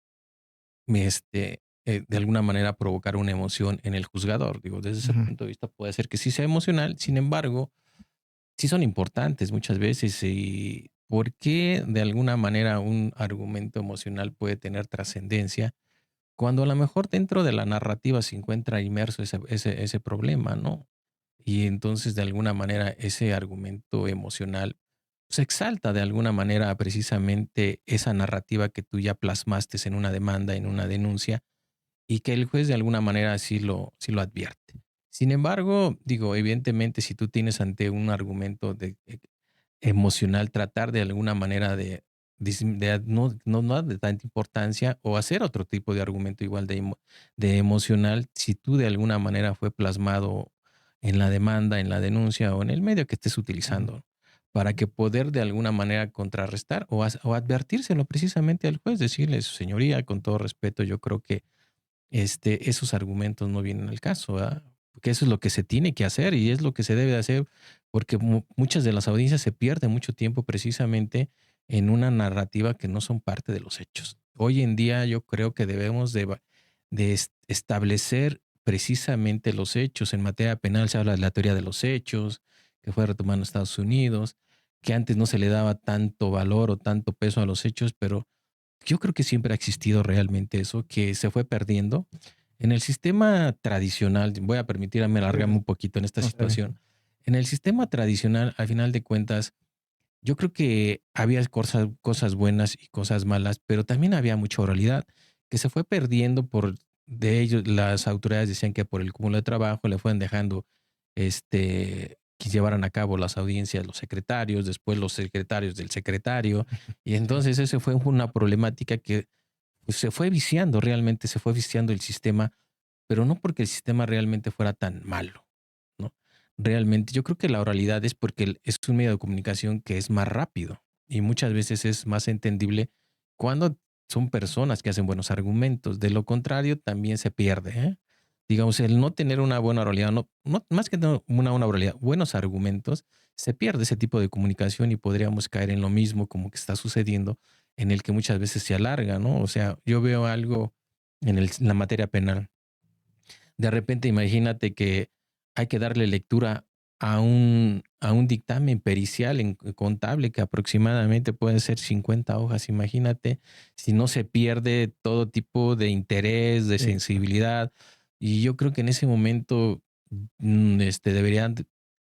alguna manera provocar una emoción en el juzgador. Digo, desde ese Ujú. punto de vista puede ser que sí sea emocional, sin embargo, sí son importantes muchas veces. ¿Y por qué de alguna manera un argumento emocional puede tener trascendencia cuando a lo mejor dentro de la narrativa se encuentra inmerso ese problema, ¿no? Y entonces de alguna manera ese argumento emocional se exalta de alguna manera precisamente esa narrativa que tú ya plasmaste en una demanda, en una denuncia, y que el juez de alguna manera sí lo advierte. Sin embargo, digo, evidentemente, si tú tienes ante un argumento emocional, tratar de alguna manera de no darle tanta importancia o hacer otro tipo de argumento igual de emocional, si tú de alguna manera fue plasmado en la demanda, en la denuncia o en el medio que estés Ujú. utilizando, para que poder de alguna manera contrarrestar o advertírselo precisamente al juez, decirle, su señoría, con todo respeto, yo creo que esos argumentos no vienen al caso, ¿verdad? Porque eso es lo que se tiene que hacer y es lo que se debe de hacer, porque muchas de las audiencias se pierden mucho tiempo precisamente en una narrativa que no son parte de los hechos. Hoy en día yo creo que debemos de establecer precisamente los hechos. En materia penal se habla de la teoría de los hechos, que fue retomada en Estados Unidos, que antes no se le daba tanto valor o tanto peso a los hechos, pero yo creo que siempre ha existido realmente eso, que se fue perdiendo. En el sistema tradicional, voy a permitirme Sí, alargarme un poquito en esta no, está bien. situación. En el sistema tradicional, al final de cuentas, yo creo que había cosas buenas y cosas malas, pero también había mucha oralidad que se fue perdiendo de ellos. Las autoridades decían que por el cúmulo de trabajo le fueron dejando que llevaran a cabo las audiencias los secretarios, después los secretarios del secretario. Y Sí. entonces esa fue una problemática que pues, se fue viciando, realmente se fue viciando el sistema, pero no porque el sistema realmente fuera tan malo, ¿no? Realmente, yo creo que la oralidad es porque es un medio de comunicación que es más rápido y muchas veces es más entendible cuando son personas que hacen buenos argumentos. De lo contrario, también se pierde, ¿eh? Digamos, el no tener una buena oralidad, más que no una oralidad, buenos argumentos, se pierde ese tipo de comunicación y podríamos caer en lo mismo como que está sucediendo, en el que muchas veces se alarga, ¿no? O sea, yo veo algo en la materia penal. De repente, imagínate que hay que darle lectura a un dictamen pericial contable que aproximadamente puede ser 50 hojas. Imagínate si no se pierde todo tipo de interés, de Sí, claro. sensibilidad. Y yo creo que en ese momento deberían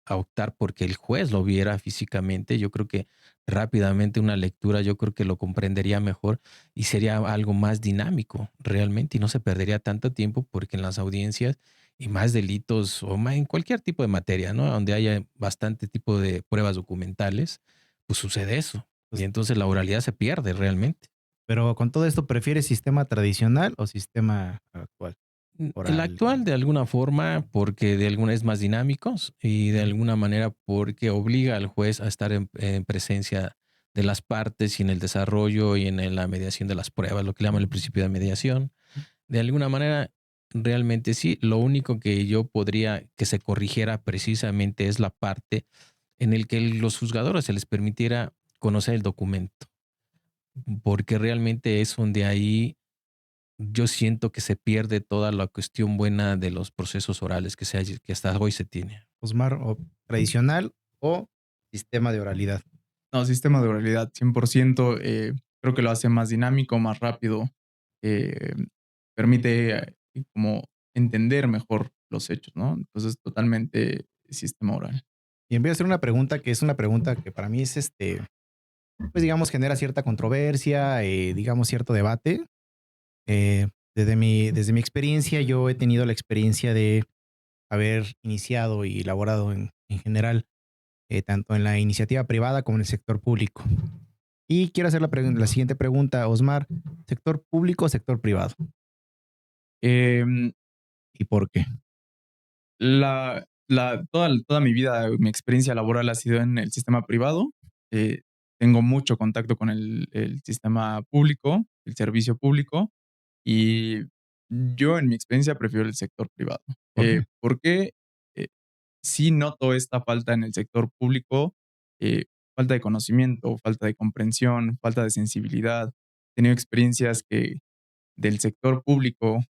a optar porque el juez lo viera físicamente. Yo creo que rápidamente una lectura, yo creo que lo comprendería mejor y sería algo más dinámico realmente y no se perdería tanto tiempo porque en las audiencias y más delitos o más en cualquier tipo de materia, ¿no? Donde haya bastante tipo de pruebas documentales, pues sucede eso. Y Pues, entonces la oralidad se pierde realmente. pero con todo esto, ¿prefieres sistema tradicional o sistema actual? El Oral. actual de alguna forma porque de alguna es más dinámicos y de Ujú. alguna manera porque obliga al juez a estar en presencia de las partes y en el desarrollo y en la mediación de las pruebas, lo que le llaman el principio de mediación. De alguna manera, realmente sí, lo único que yo podría que se corrigiera precisamente es la parte en el que los juzgadores se les permitiera conocer el documento, porque realmente es donde ahí yo siento que se pierde toda la cuestión buena de los procesos orales que hasta hoy se tiene. Osmar, o tradicional o sistema de oralidad. No, sistema de oralidad, 100%. Creo que lo hace más dinámico, más rápido. eh, Permite como entender mejor los hechos, ¿no? Entonces, totalmente sistema oral. Y voy a hacer una pregunta que es una pregunta que para mí es pues digamos, genera cierta controversia, digamos, cierto debate. Desde mi experiencia, yo he tenido la experiencia de haber iniciado y elaborado en general, tanto en la iniciativa privada como en el sector público. Y quiero hacer la siguiente pregunta, Osmar, ¿sector público o sector privado? Em, ¿Y por qué? toda mi vida, mi experiencia laboral ha sido en el sistema privado. Eh, Tengo mucho contacto con el sistema público, el servicio público, y yo en mi experiencia prefiero el sector privado. ¿Por qué? Porque sí noto esta falta en el sector público, eh, falta de conocimiento, falta de comprensión, falta de sensibilidad. He tenido experiencias que del sector público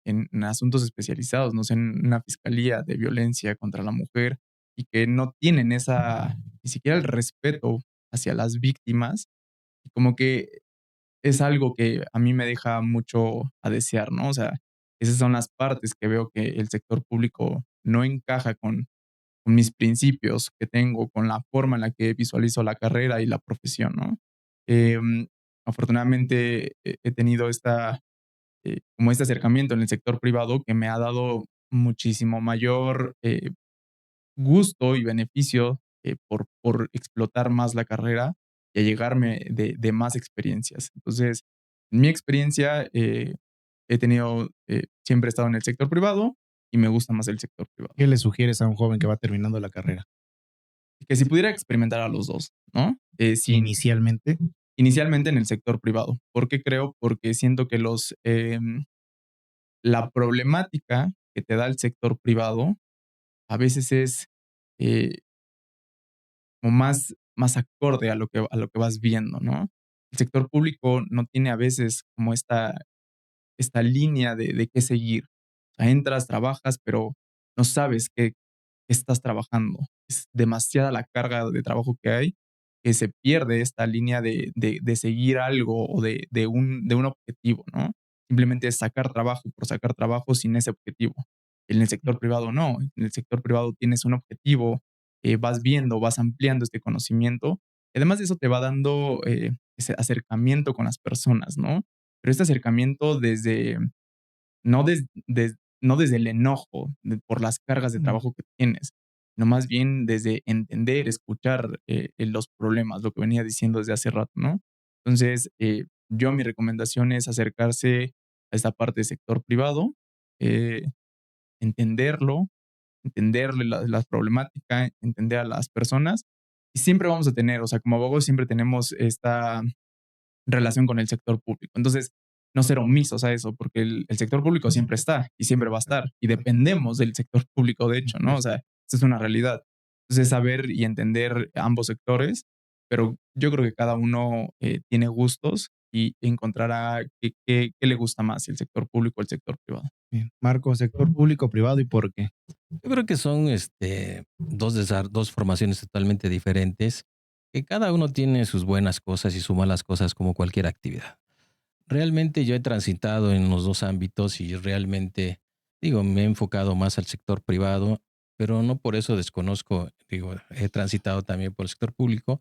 en asuntos especializados, no sé, en una fiscalía de violencia contra la mujer y que no tienen ni siquiera el respeto hacia las víctimas, y como que es algo que a mí me deja mucho a desear, ¿no? O sea, esas son las partes que veo que el sector público no encaja con mis principios que tengo, con la forma en la que visualizo la carrera y la profesión, ¿no? Em, Afortunadamente he tenido como este acercamiento en el sector privado que me ha dado muchísimo mayor gusto y beneficio por explotar más la carrera y allegarme de más experiencias. Entonces, en mi experiencia, siempre he estado en el sector privado y me gusta más el sector privado. ¿Qué le sugieres a un joven que va terminando la carrera? Que si pudiera experimentar a los dos, ¿no? Inicialmente, Inicialmente en el sector privado. ¿Por qué creo? Porque siento que la problemática que te da el sector privado a veces es eh, como más acorde a lo que vas viendo, ¿no? El sector público no tiene a veces como esta línea de qué seguir. O sea, entras, trabajas, pero no sabes qué estás trabajando. Es demasiada la carga de trabajo que hay, que se pierde esta línea de seguir algo o de un objetivo, ¿no? Simplemente es sacar trabajo por sacar trabajo sin ese objetivo. En el sector privado no. En el sector privado tienes un objetivo, vas viendo, vas ampliando este conocimiento. Y además de eso te va dando ese acercamiento con las personas, ¿no? Pero este acercamiento no, no desde el enojo por las cargas de trabajo que tienes, sino más bien desde entender, escuchar los problemas, lo que venía diciendo desde hace rato, ¿no? Entonces, mi recomendación es acercarse a esta parte del sector privado, eh, entenderlo, entenderle la problemática, entender a las personas, y siempre vamos a tener, o sea, como abogados siempre tenemos esta relación con el sector público. Entonces, no ser omisos a eso, porque el sector público siempre está y siempre va a estar, y dependemos del sector público, de hecho, ¿no? O sea, eso es una realidad. Entonces, saber y entender ambos sectores, pero yo creo que cada uno tiene gustos y encontrará qué le gusta más, si el sector público o el sector privado. bien. Marco, sector público, privado y por qué. Yo creo que son dos formaciones totalmente diferentes, que cada uno tiene sus buenas cosas y sus malas cosas como cualquier actividad. Realmente yo he transitado en los dos ámbitos y realmente, digo, me he enfocado más al sector privado, pero no por eso desconozco, digo, he transitado también por el sector público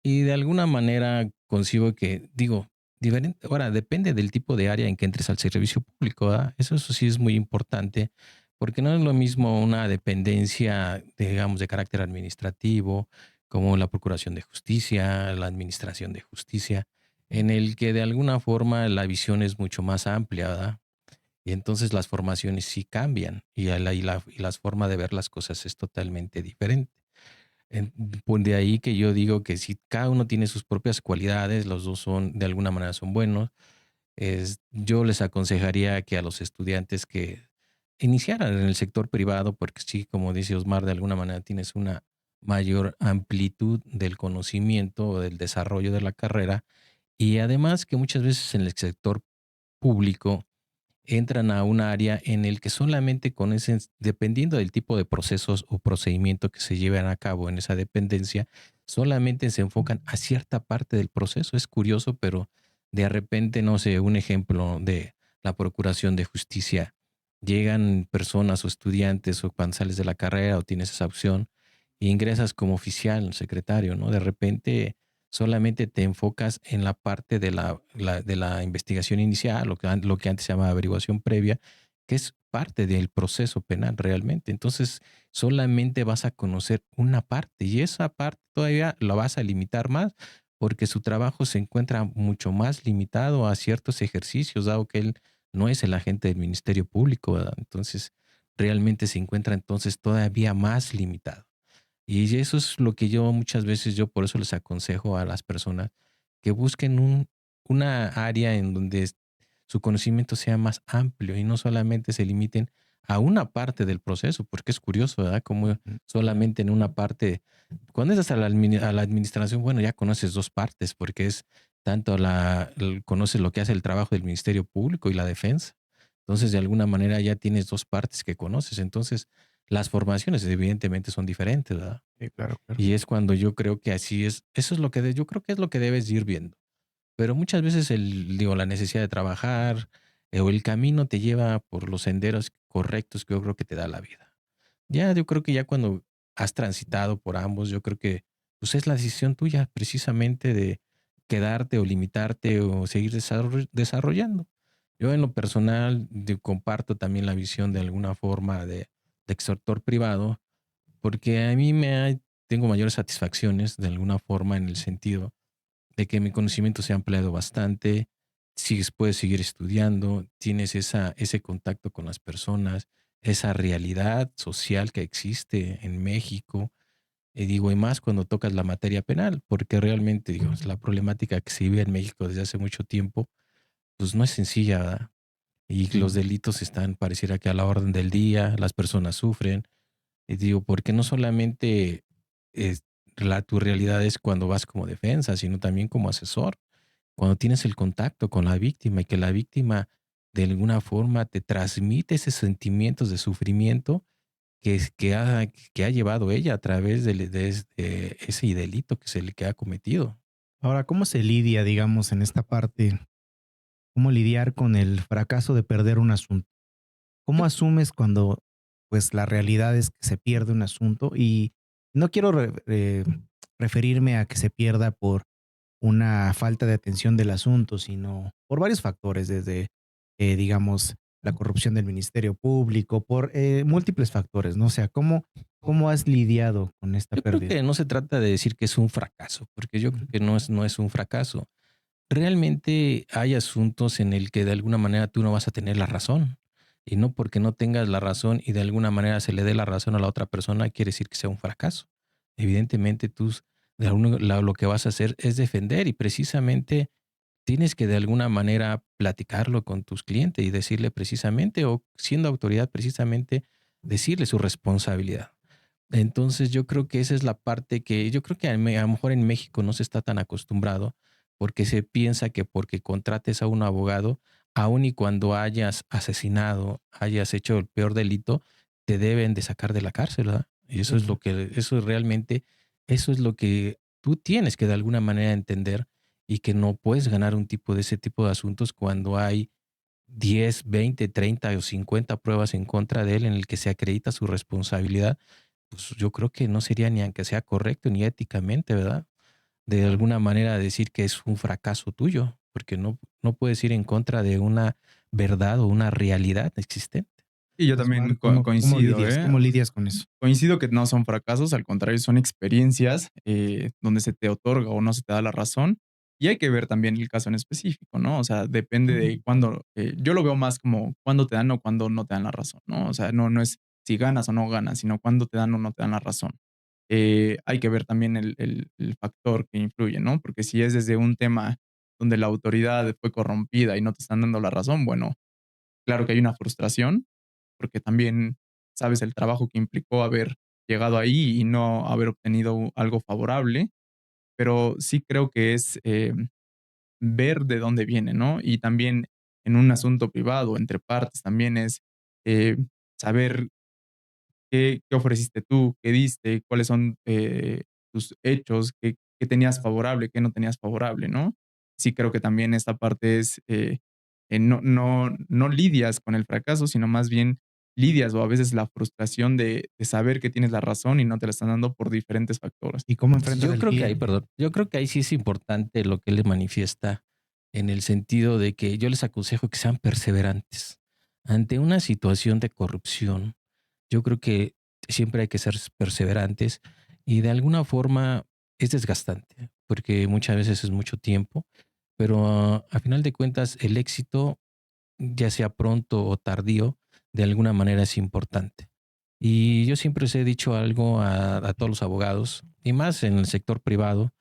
y de alguna manera concibo que, digo, diferente, ahora depende del tipo de área en que entres al servicio público, ¿verdad? Eso sí es muy importante, porque no es lo mismo una dependencia, digamos, de carácter administrativo, como la Procuración de Justicia, la Administración de Justicia, en el que de alguna forma la visión es mucho más amplia, ¿verdad? Y entonces las formaciones sí cambian y las formas de ver las cosas es totalmente diferente. Pues de ahí que yo digo que si cada uno tiene sus propias cualidades, los dos son, de alguna manera son buenos, yo les aconsejaría que a los estudiantes que iniciaran en el sector privado, porque sí, como dice Osmar, de alguna manera tienes una mayor amplitud del conocimiento o del desarrollo de la carrera, y además que muchas veces en el sector público entran a un área en el que solamente conocen, dependiendo del tipo de procesos o procedimiento que se lleven a cabo en esa dependencia, solamente se enfocan a cierta parte del proceso. Es curioso, pero de repente, no sé, un ejemplo de la Procuración de Justicia. Llegan personas o estudiantes o cuando sales de la carrera o tienes esa opción e ingresas como oficial, secretario, ¿no? De repente solamente te enfocas en la parte de de la investigación inicial, lo que antes se llamaba averiguación previa, que es parte del proceso penal realmente. Entonces, solamente vas a conocer una parte y esa parte todavía la vas a limitar más porque su trabajo se encuentra mucho más limitado a ciertos ejercicios, dado que él no es el agente del Ministerio Público, ¿verdad? Entonces, realmente se encuentra entonces todavía más limitado. Y eso es lo que yo muchas veces, yo por eso les aconsejo a las personas que busquen una área en donde su conocimiento sea más amplio y no solamente se limiten a una parte del proceso, porque es curioso, ¿verdad? Como solamente en una parte, cuando entras a a la administración, bueno, ya conoces dos partes, porque es tanto conoces lo que hace el trabajo del Ministerio Público y la defensa. Entonces, de alguna manera ya tienes dos partes que conoces. Entonces, las formaciones evidentemente son diferentes, ¿verdad? Sí, claro, claro. Y es cuando yo creo que así es, eso es lo que yo creo que es lo que debes ir viendo. Pero muchas veces digo, la necesidad de trabajar o el camino te lleva por los senderos correctos que yo creo que te da la vida. Ya, yo creo que ya cuando has transitado por ambos, yo creo que pues es la decisión tuya precisamente de quedarte o limitarte o seguir desarrollando. Yo en lo personal comparto también la visión de alguna forma de sector privado, porque a mí tengo mayores satisfacciones de alguna forma en el sentido de que mi conocimiento se ha ampliado bastante, puedes seguir estudiando, tienes ese contacto con las personas, esa realidad social que existe en México, digo, y más cuando tocas la materia penal, porque realmente, digo, es la problemática que se vive en México desde hace mucho tiempo, pues no es sencilla, ¿verdad? Y los delitos están, pareciera que a la orden del día, las personas sufren, y digo, porque no solamente es, tu realidad es cuando vas como defensa, sino también como asesor, cuando tienes el contacto con la víctima y que la víctima de alguna forma te transmite esos sentimientos de sufrimiento que ha llevado ella a través de ese delito que se le que ha cometido. Ahora, ¿cómo se lidia, digamos, en esta parte? ¿Cómo lidiar con el fracaso de perder un asunto? ¿Cómo Yo asumes cuando, pues, la realidad es que se pierde un asunto? Y no quiero referirme a que se pierda por una falta de atención del asunto, sino por varios factores, desde, digamos, la corrupción del Ministerio Público, por múltiples factores, ¿no? O sea, ¿cómo has lidiado con esta yo creo pérdida? que no se trata de decir que es un fracaso, porque yo creo que no es un fracaso. Realmente hay asuntos en el que de alguna manera tú no vas a tener la razón. Y no porque no tengas la razón y de alguna manera se le dé la razón a la otra persona, quiere decir que sea un fracaso. Evidentemente lo que vas a hacer es defender y precisamente tienes que de alguna manera platicarlo con tus clientes y decirle precisamente, o siendo autoridad precisamente, decirle su responsabilidad. Entonces yo creo que esa es la parte que yo creo que a lo mejor en México no se está tan acostumbrado porque se piensa que porque contrates a un abogado, aun y cuando hayas asesinado, hayas hecho el peor delito, te deben de sacar de la cárcel, ¿verdad? Y eso es Ujú. lo que, eso es realmente, eso es lo que tú tienes que de alguna manera entender y que no puedes ganar ese tipo de asuntos cuando hay 10, 20, 30 o 50 pruebas en contra de él en el que se acredita su responsabilidad, pues yo creo que no sería ni aunque sea correcto ni éticamente, ¿verdad? De alguna manera decir que es un fracaso tuyo, porque no puedes ir en contra de una verdad o una realidad existente. Y yo también Osmar, ¿cómo coincido, lidias? ¿eh? ¿Cómo lidias con eso? Coincido que no son fracasos, al contrario, son experiencias donde se te otorga o no se te da la razón. Y hay que ver también el caso en específico, ¿no? O sea, depende de cuándo. Yo lo veo más como cuándo te dan o cuándo no te dan la razón, ¿no? O sea, no es si ganas o no ganas, sino cuándo te dan o no te dan la razón. hay que ver también el factor que influye, ¿no? Porque si es desde un tema donde la autoridad fue corrompida y no te están dando la razón, bueno, claro que hay una frustración, porque también sabes el trabajo que implicó haber llegado ahí y no haber obtenido algo favorable, pero sí creo que es ver de dónde viene, ¿no? Y también en un asunto privado, entre partes, también es eh, saber qué ofreciste tú, qué diste, cuáles son tus hechos, qué tenías favorable, qué no tenías favorable, ¿no? Sí creo que también esta parte es, no lidias con el fracaso, sino más bien lidias o a veces la frustración de saber que tienes la razón y no te la están dando por diferentes factores. ¿Y cómo enfrentas Yo el creo que ahí, tiempo? perdón, yo creo que ahí sí es importante lo que él le manifiesta en el sentido de que yo les aconsejo que sean perseverantes. Ante una situación de corrupción, yo creo que siempre hay que ser perseverantes y de alguna forma es desgastante, porque muchas veces es mucho tiempo, pero a final de cuentas el éxito, ya sea pronto o tardío, de alguna manera es importante. Y yo siempre les he dicho algo a todos los abogados, y más en el sector privado,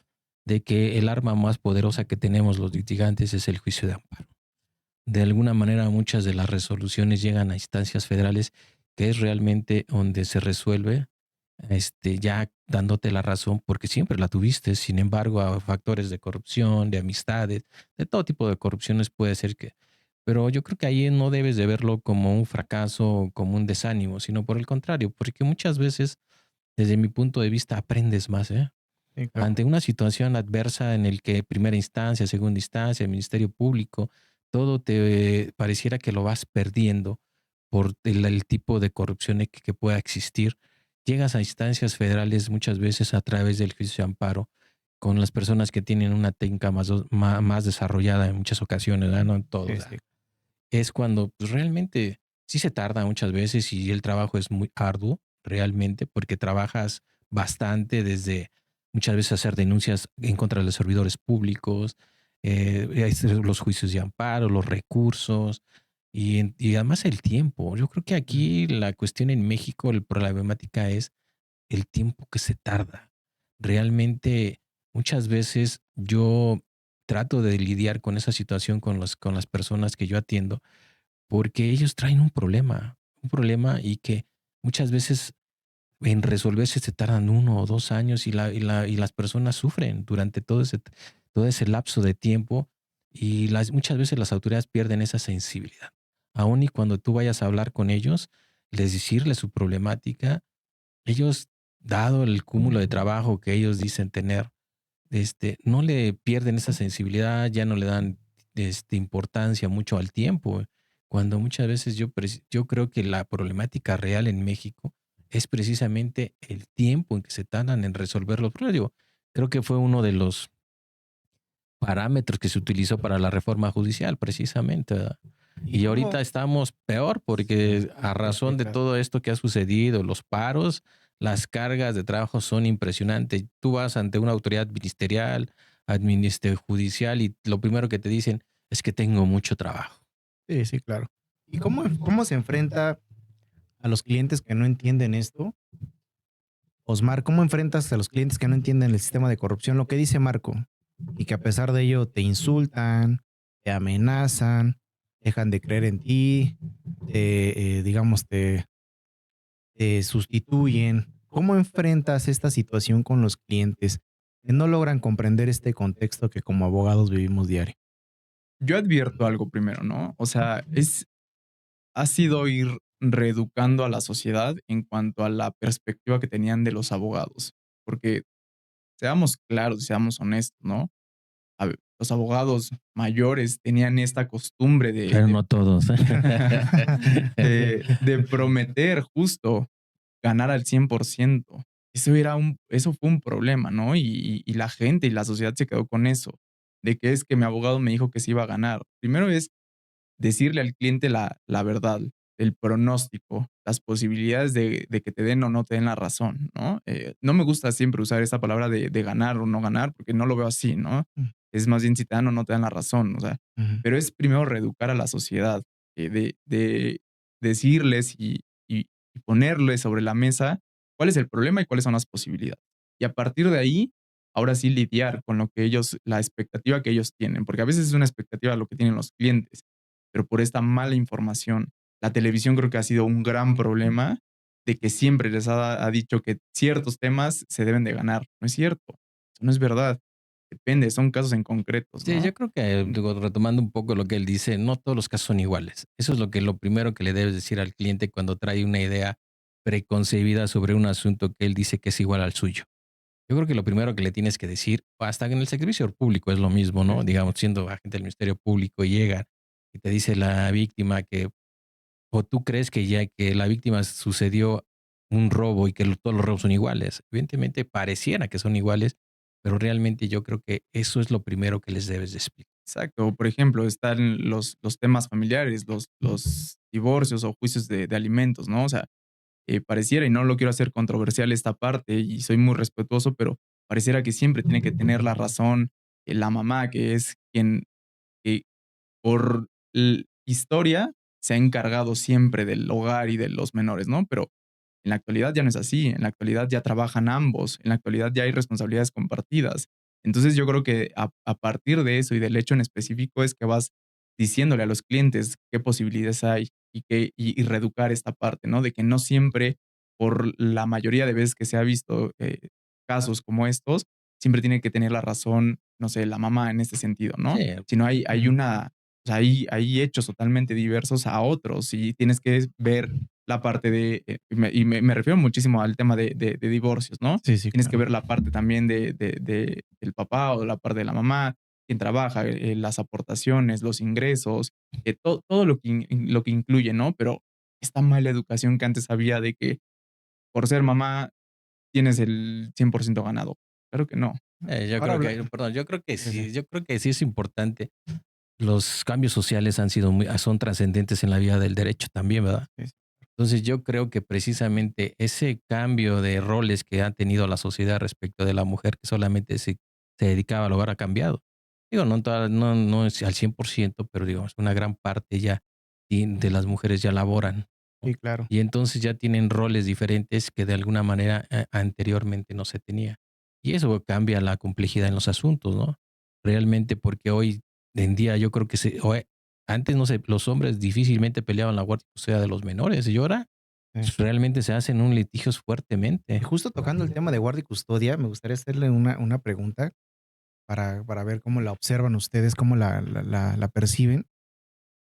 de que el arma más poderosa que tenemos los litigantes es el juicio de amparo. De alguna manera muchas de las resoluciones llegan a instancias federales, que es realmente donde se resuelve, ya dándote la razón porque siempre la tuviste. Sin embargo, a factores de corrupción, de amistades, de todo tipo de corrupciones puede ser que... Pero yo creo que ahí no debes de verlo como un fracaso o como un desánimo, sino por el contrario, porque muchas veces, desde mi punto de vista, aprendes más, ¿eh? Sí, claro. Ante una situación adversa en el que primera instancia, segunda instancia, el Ministerio Público, todo te pareciera que lo vas perdiendo por el tipo de corrupción que pueda existir, llegas a instancias federales muchas veces a través del juicio de amparo con las personas que tienen una técnica más desarrollada en muchas ocasiones, ¿verdad? No en todo. Sí, ¿Verdad? sí. Es cuando pues, realmente sí se tarda muchas veces y el trabajo es muy arduo, realmente, porque trabajas bastante desde muchas veces hacer denuncias en contra de los servidores públicos, los juicios de amparo, los recursos y además el tiempo. Yo creo que aquí la cuestión en México, la problemática es el tiempo que se tarda. Realmente muchas veces yo trato de lidiar con esa situación con las personas que yo atiendo porque ellos traen un problema y que muchas veces en resolverse se tardan 1 o 2 años y las personas sufren durante todo ese lapso de tiempo y muchas veces las autoridades pierden esa sensibilidad. Aún y cuando tú vayas a hablar con ellos, les decirles su problemática, ellos, dado el cúmulo de trabajo que ellos dicen tener, no le pierden esa sensibilidad, ya no le dan importancia mucho al tiempo, cuando muchas veces yo creo que la problemática real en México es precisamente el tiempo en que se tardan en resolver los problemas. Digo, creo que fue uno de los parámetros que se utilizó para la reforma judicial, precisamente, ¿verdad? ¿Y Y ahorita cómo? estamos peor Sí, porque a sí, sí, razón de claro. todo esto que ha sucedido, los paros, las cargas de trabajo son impresionantes. Tú vas ante una autoridad ministerial, judicial y lo primero que te dicen es que tengo mucho trabajo. Sí, sí, claro. ¿Y cómo se enfrenta a los clientes que no entienden esto? Osmar, ¿cómo enfrentas a los clientes que no entienden el sistema de corrupción? Lo que dice Marco, y que a pesar de ello te insultan, te amenazan, dejan de creer en ti, digamos, te sustituyen. ¿Cómo enfrentas esta situación con los clientes que no logran comprender este contexto que como abogados vivimos diario? Yo advierto algo primero, ¿no? O sea, ha sido ir reeducando a la sociedad en cuanto a la perspectiva que tenían de los abogados, porque seamos claros, seamos honestos, ¿no? Los abogados mayores tenían esta costumbre Pero no todos. de prometer justo ganar al 100%. Eso fue un problema, ¿no? Y la gente y la sociedad se quedó con eso, de que es que mi abogado me dijo que se iba a ganar. Primero es decirle al cliente la verdad, el pronóstico, las posibilidades de que te den o no te den la razón, ¿no? No me gusta siempre usar esa palabra de ganar o no ganar, porque no lo veo así, ¿no? Mm, Es más bien si te dan o no te dan la razón, o sea, ujú. pero es primero reeducar a la sociedad, de decirles y ponerles sobre la mesa cuál es el problema y cuáles son las posibilidades. Y a partir de ahí, ahora sí lidiar con lo que ellos, la expectativa que ellos tienen, porque a veces es una expectativa lo que tienen los clientes, pero por esta mala información, la televisión creo que ha sido un gran problema de que siempre les ha dicho que ciertos temas se deben de ganar. No es cierto, eso no es verdad. Depende, son casos en concretos, Sí, yo ¿no? creo que, Mm, digo, retomando un poco lo que él dice, no todos los casos son iguales. Eso es lo primero que le debes decir al cliente cuando trae una idea preconcebida sobre un asunto que él dice que es igual al suyo. Yo creo que lo primero que le tienes que decir, hasta en el servicio público es lo mismo, sí, ¿no? sí, Digamos, siendo agente del Ministerio Público, llega y te dice la víctima que, o tú crees que ya que la víctima sucedió un robo y que todos los robos son iguales. Evidentemente pareciera que son iguales, pero realmente yo creo que eso es lo primero que les debes de explicar. exacto. Por ejemplo, están los temas familiares, los divorcios o juicios de alimentos, ¿no? O sea, pareciera, y no lo quiero hacer controversial esta parte, y soy muy respetuoso, pero pareciera que siempre tiene que tener la razón la mamá, que es quien eh, por historia se ha encargado siempre del hogar y de los menores, ¿no? Pero en la actualidad ya no es así, en la actualidad ya trabajan ambos, en la actualidad ya hay responsabilidades compartidas. Entonces yo creo que a partir de eso y del hecho en específico es que vas diciéndole a los clientes qué posibilidades hay y reeducar esta parte, ¿no? De que no siempre, por la mayoría de veces que se ha visto casos como estos, siempre tiene que tener la razón, no sé, la mamá en este sentido, ¿no? Sí, Sino hay una, o sea, hay hechos totalmente diversos a otros y tienes que ver la parte de, me refiero muchísimo al tema de divorcios, ¿no? Sí, sí, Tienes que claro. ver la parte también del papá o la parte de la mamá, quien trabaja, las aportaciones, los ingresos, todo lo que incluye, ¿no? Pero esta mala educación que antes había de que por ser mamá tienes el 100% ganado. Claro que no. yo Ahora creo habla que, perdón, sí, sí. yo creo que sí es importante. Los cambios sociales han sido son trascendentes en la vida del derecho también, ¿verdad? Sí, sí. Entonces yo creo que precisamente ese cambio de roles que ha tenido la sociedad respecto de la mujer que solamente se dedicaba al hogar ha cambiado. Digo, no es al 100%, pero digamos, una gran parte ya de las mujeres ya laboran, Sí, ¿no? claro. Y entonces ya tienen roles diferentes que de alguna manera anteriormente no se tenía. Y eso cambia la complejidad en los asuntos, ¿no? Realmente porque hoy en día yo creo que antes, no sé, los hombres difícilmente peleaban la guardia y custodia de los menores, y ahora Sí. realmente se hacen un litigios Y fuertemente. justo tocando el tema de guardia y custodia, me gustaría hacerle una pregunta para ver cómo la observan ustedes, cómo la perciben.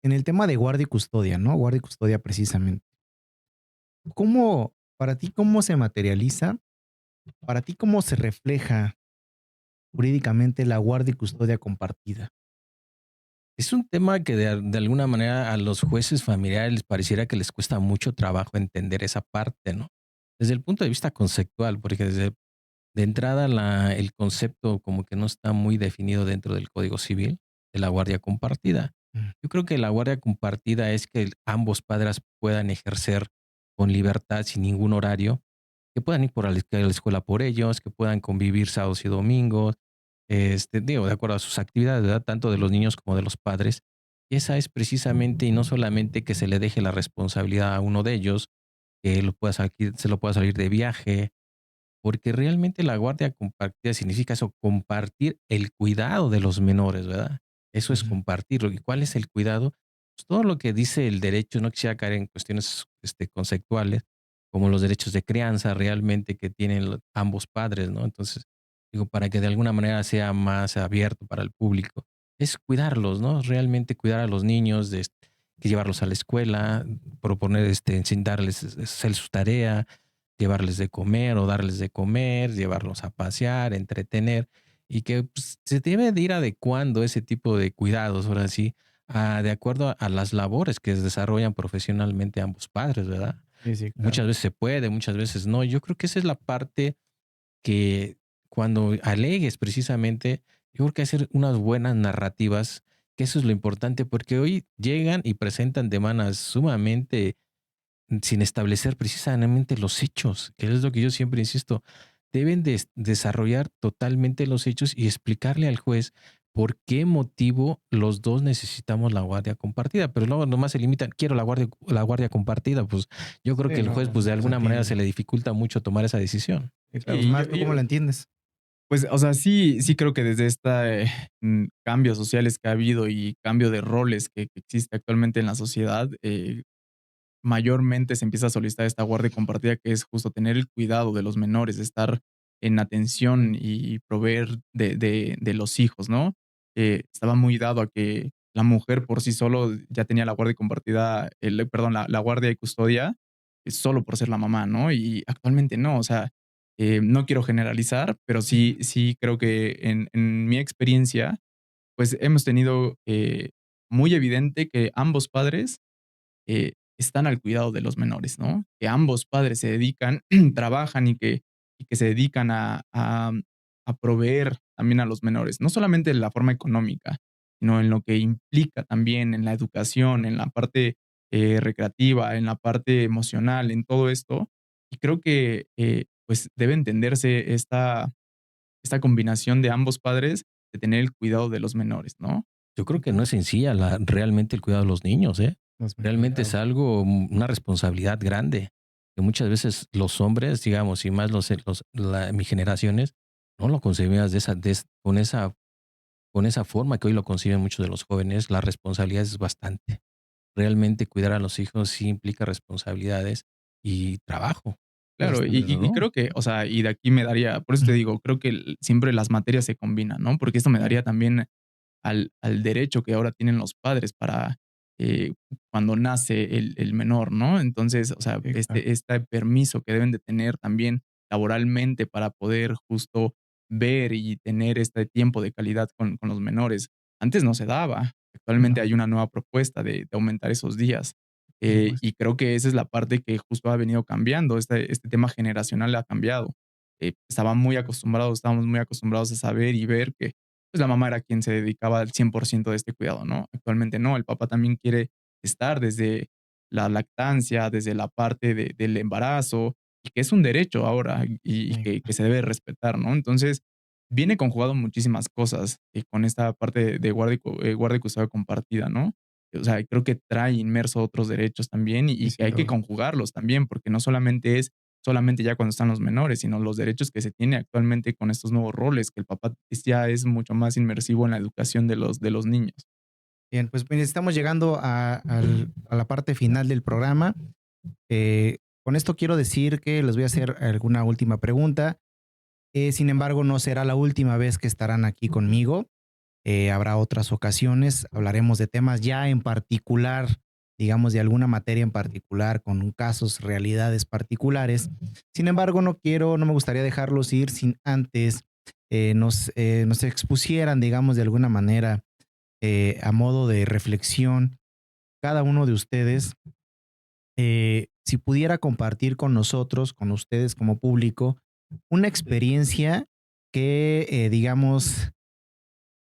En el tema de guardia y custodia, ¿no? Guardia y custodia precisamente. ¿Cómo, para ti, cómo se materializa? Para ti, ¿cómo se refleja jurídicamente la guardia y custodia compartida? Es un tema que de alguna manera a los jueces familiares les pareciera que les cuesta mucho trabajo entender esa parte, ¿no? Desde el punto de vista conceptual, porque de entrada el concepto como que no está muy definido dentro del Código Civil de la guardia compartida. Mm, Yo creo que la guardia compartida es que ambos padres puedan ejercer con libertad, sin ningún horario, que puedan ir a la escuela por ellos, que puedan convivir sábados y domingos, digo, de acuerdo a sus actividades, ¿verdad? Tanto de los niños como de los padres. Y esa es precisamente, y no solamente que se le deje la responsabilidad a uno de ellos, que se lo pueda salir de viaje, porque realmente la guardia compartida significa eso, compartir el cuidado de los menores, ¿verdad? Eso es ujú. compartirlo. ¿Y cuál es el cuidado? Pues todo lo que dice el derecho, no quisiera caer en cuestiones conceptuales, como los derechos de crianza realmente que tienen ambos padres, ¿no? Entonces, digo, para que de alguna manera sea más abierto para el público, es cuidarlos, ¿no? Realmente cuidar a los niños, que llevarlos a la escuela, proponer, sin darles hacer su tarea, llevarles de comer o darles de comer, llevarlos a pasear, entretener, y que pues, se debe de ir adecuando ese tipo de cuidados, ahora sí, de acuerdo a las labores que desarrollan profesionalmente ambos padres, ¿verdad? Sí, sí, claro. Muchas veces se puede, muchas veces no. Yo creo que esa es la parte que cuando alegues precisamente, yo creo que hacer unas buenas narrativas, que eso es lo importante, porque hoy llegan y presentan demandas sumamente sin establecer precisamente los hechos, que es lo que yo siempre insisto. Deben desarrollar totalmente los hechos y explicarle al juez por qué motivo los dos necesitamos la guardia compartida, pero luego nomás se limitan, quiero la guardia compartida, pues yo creo Sí, que el juez no, pues de no se alguna manera se entiende. le dificulta mucho tomar esa decisión. Sí, claro. Sí, Osmar, ¿tú cómo la entiendes? pues, o sea, sí creo que desde cambios sociales que ha habido y cambio de roles que existe actualmente en la sociedad, mayormente se empieza a solicitar esta guardia compartida, que es justo tener el cuidado de los menores, estar en atención y proveer de los hijos, ¿no? Estaba muy dado a que la mujer por sí solo ya tenía la guardia compartida, perdón, la guardia y custodia, solo por ser la mamá, ¿no? Y actualmente no, o sea, no quiero generalizar, pero sí creo que en mi experiencia, pues hemos tenido muy evidente que ambos padres están al cuidado de los menores, ¿no? Que ambos padres se dedican, trabajan y que se dedican a proveer también a los menores, no solamente en la forma económica, sino en lo que implica también en la educación, en la parte recreativa, en la parte emocional, en todo esto. Y creo que pues debe entenderse esta combinación de ambos padres de tener el cuidado de los menores, ¿no? Yo creo que no es sencilla realmente el cuidado de los niños, ¿eh? Los menores, Realmente es claro. algo, una responsabilidad grande, que muchas veces los hombres, digamos, y más mis generaciones, no lo concebías con esa forma que hoy lo conciben muchos de los jóvenes. La responsabilidad es bastante. Realmente cuidar a los hijos sí implica responsabilidades y trabajo. Claro, y Pero y no. creo que, o sea, y de aquí me daría por eso te Ujú. digo, creo que siempre las materias se combinan, ¿no? Porque esto me Claro. daría también al derecho que ahora tienen los padres para, eh, cuando nace el menor, ¿no? Entonces, o sea, Sí, claro. este permiso que deben de tener también laboralmente para poder justo ver y tener este tiempo de calidad con los menores. Antes no se daba. Actualmente No, hay una nueva propuesta de aumentar esos días. por supuesto. Y creo que esa es la parte que justo ha venido cambiando, este tema generacional ha cambiado. Estábamos muy acostumbrados a saber y ver que pues la mamá era quien se dedicaba al 100% de este cuidado, ¿no? Actualmente no, el papá también quiere estar desde la lactancia, desde la parte del embarazo, y que es un derecho ahora y Sí, que se debe respetar, ¿no? Entonces, viene conjugado muchísimas cosas con esta parte de guardia y custodia compartida, ¿no? O sea, creo que trae inmerso otros derechos también sí, y que sin hay que duda. conjugarlos también, porque no solamente es solamente ya cuando están los menores, sino los derechos que se tiene actualmente con estos nuevos roles, que el papá ya es mucho más inmersivo en la educación de los niños. Bien, pues mire, estamos llegando a la parte final del programa. Con esto quiero decir que les voy a hacer alguna última pregunta. Sin embargo, no será la última vez que estarán aquí conmigo. Habrá otras ocasiones, hablaremos de temas ya en particular, digamos de alguna materia en particular, con casos, realidades particulares. Sin embargo, no me gustaría dejarlos ir sin antes nos expusieran, digamos, de alguna manera, a modo de reflexión, cada uno de ustedes, si pudiera compartir con nosotros, con ustedes como público, una experiencia que, digamos,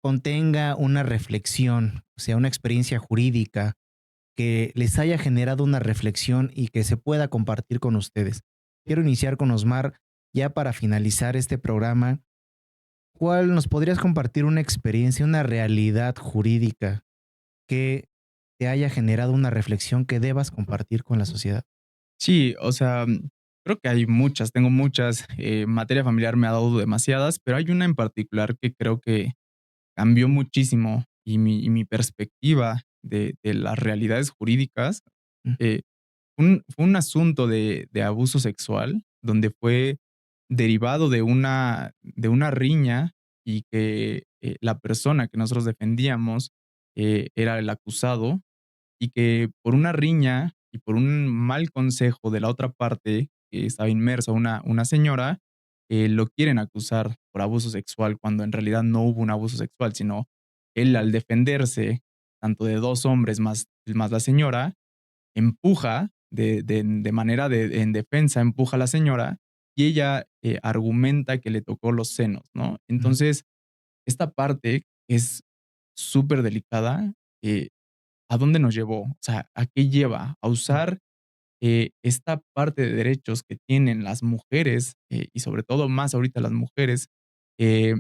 contenga una reflexión, o sea, una experiencia jurídica que les haya generado una reflexión y que se pueda compartir con ustedes. Quiero iniciar con Osmar, ya para finalizar este programa. ¿Cuál nos podrías compartir una experiencia, una realidad jurídica que te haya generado una reflexión que debas compartir con la sociedad? Sí, o sea, creo que hay muchas, tengo muchas, materia familiar me ha dado demasiadas, pero hay una en particular que creo que cambió muchísimo y mi perspectiva de las realidades jurídicas, Mm, fue un asunto de abuso sexual, donde fue derivado de una riña y que, la persona que nosotros defendíamos, era el acusado, y que por una riña y por un mal consejo de la otra parte, que estaba inmersa una señora, lo quieren acusar por abuso sexual, cuando en realidad no hubo un abuso sexual, sino él al defenderse, tanto de 2 hombres más la señora, empuja de manera en defensa, empuja a la señora y ella, argumenta que le tocó los senos, ¿no? mm, Entonces, esta parte es súper delicada, ¿a dónde nos llevó? O sea, ¿a qué lleva? A mm, usar, esta parte de derechos que tienen las mujeres, y sobre todo más ahorita las mujeres, eh,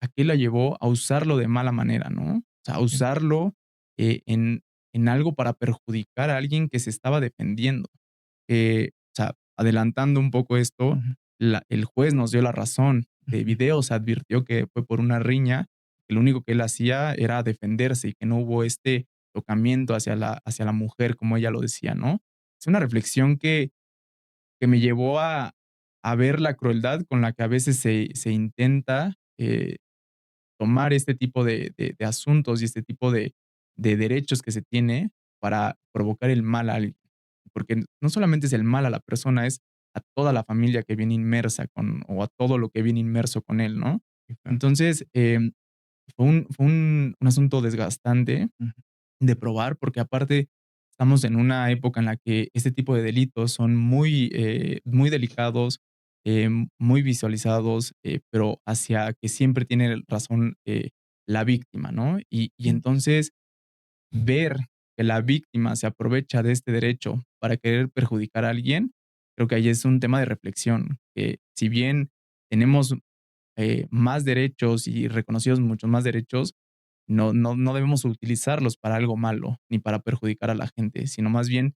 a qué la llevó a usarlo de mala manera, ¿no? O sea, a usarlo en algo para perjudicar a alguien que se estaba defendiendo. O sea, adelantando un poco esto, Ujú. el juez nos dio la razón. De Ujú. video se advirtió que fue por una riña, que lo único que él hacía era defenderse y que no hubo este tocamiento hacia la mujer, como ella lo decía, ¿no? Es una reflexión que me llevó a ver la crueldad con la que a veces se intenta tomar este tipo de asuntos y este tipo de derechos que se tiene para provocar el mal a alguien. Porque no solamente es el mal a la persona, es a toda la familia que viene inmersa con, o a todo lo que viene inmerso con él, ¿no? Sí, claro. Entonces, fue un asunto desgastante Ujú. de probar, porque aparte estamos en una época en la que este tipo de delitos son muy delicados, muy visualizados, pero hacia que siempre tiene razón la víctima, ¿no? Y Sí. entonces ver que la víctima se aprovecha de este derecho para querer perjudicar a alguien, creo que ahí es un tema de reflexión, que si bien tenemos más derechos y reconocidos muchos más derechos, no debemos utilizarlos para algo malo, ni para perjudicar a la gente, sino más bien,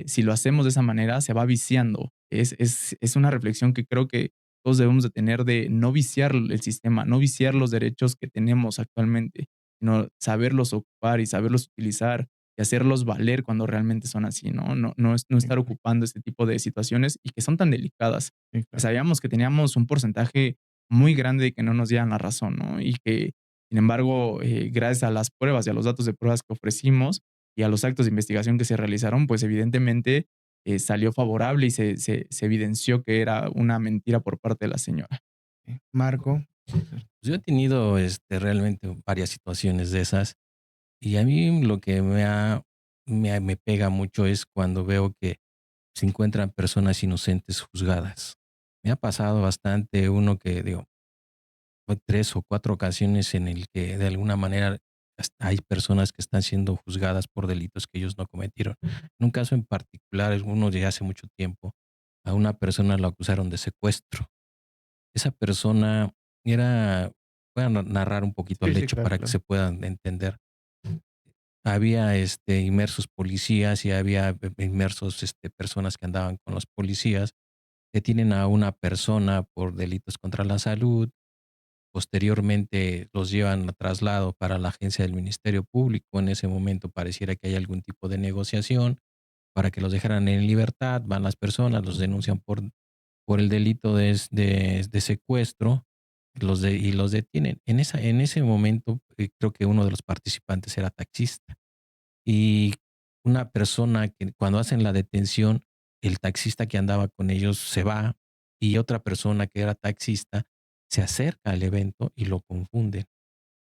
si lo hacemos de esa manera, se va viciando. Es una reflexión que creo que todos debemos de tener de no viciar el sistema, no viciar los derechos que tenemos actualmente, sino saberlos ocupar y saberlos utilizar y hacerlos valer cuando realmente son así, ¿no? No Sí, estar claro. ocupando este tipo de situaciones y que son tan delicadas. Sí, claro. Sabíamos que teníamos un porcentaje muy grande de que no nos dieran la razón, ¿no? Y que sin embargo, gracias a las pruebas y a los datos de pruebas que ofrecimos y a los actos de investigación que se realizaron, pues evidentemente salió favorable y se evidenció que era una mentira por parte de la señora. Marco. Pues yo he tenido realmente varias situaciones de esas y a mí lo que me pega mucho es cuando veo que se encuentran personas inocentes juzgadas. Me ha pasado bastante uno que digo, fue 3 o 4 ocasiones en el que de alguna manera hay personas que están siendo juzgadas por delitos que ellos no cometieron. En un caso en particular, uno de hace mucho tiempo, a una persona lo acusaron de secuestro. Esa persona era, voy a narrar un poquito Sí, el sí, hecho claro, para que claro. se puedan entender. Había inmersos policías y había inmersos personas que andaban con los policías. Detienen a una persona por delitos contra la salud. Posteriormente los llevan a traslado para la agencia del Ministerio Público. En ese momento pareciera que hay algún tipo de negociación para que los dejaran en libertad. Van las personas, los denuncian por el delito de secuestro y los detienen. En ese momento creo que uno de los participantes era taxista y una persona que cuando hacen la detención, el taxista que andaba con ellos se va y otra persona que era taxista se acerca al evento y lo confunden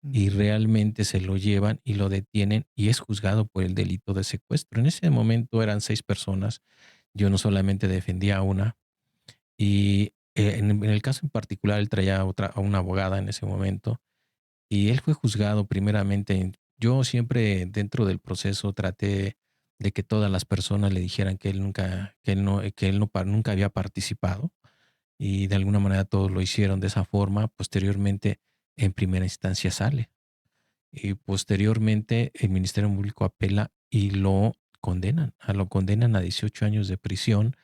Mm. y realmente se lo llevan y lo detienen y es juzgado por el delito de secuestro. En ese momento eran 6 personas. Yo no solamente defendía a una y en el caso en particular él traía a una abogada en ese momento y él fue juzgado primeramente. Yo siempre dentro del proceso traté de que todas las personas le dijeran que él nunca, nunca había participado y de alguna manera todos lo hicieron de esa forma. Posteriormente, en primera instancia sale y posteriormente el Ministerio Público apela y lo condenan a 18 años de prisión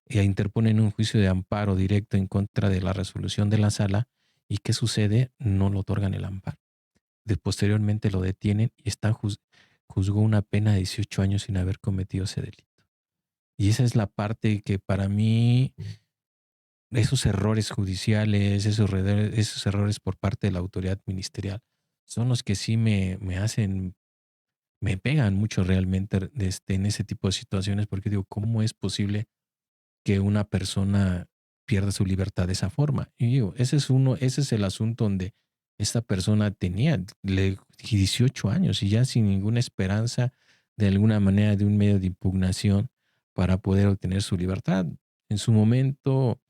e interponen un juicio de amparo directo en contra de la resolución de la sala. ¿Y qué sucede? No le otorgan el amparo. Posteriormente lo detienen y juzgó una pena de 18 años sin haber cometido ese delito. Y esa es la parte que para mí, esos errores judiciales, esos errores por parte de la autoridad ministerial, son los que sí me pegan mucho realmente en ese tipo de situaciones, porque digo, ¿cómo es posible que una persona pierda su libertad de esa forma? Y digo, ese es el asunto donde esta persona tenía 18 años y ya sin ninguna esperanza de alguna manera de un medio de impugnación para poder obtener su libertad. En su momento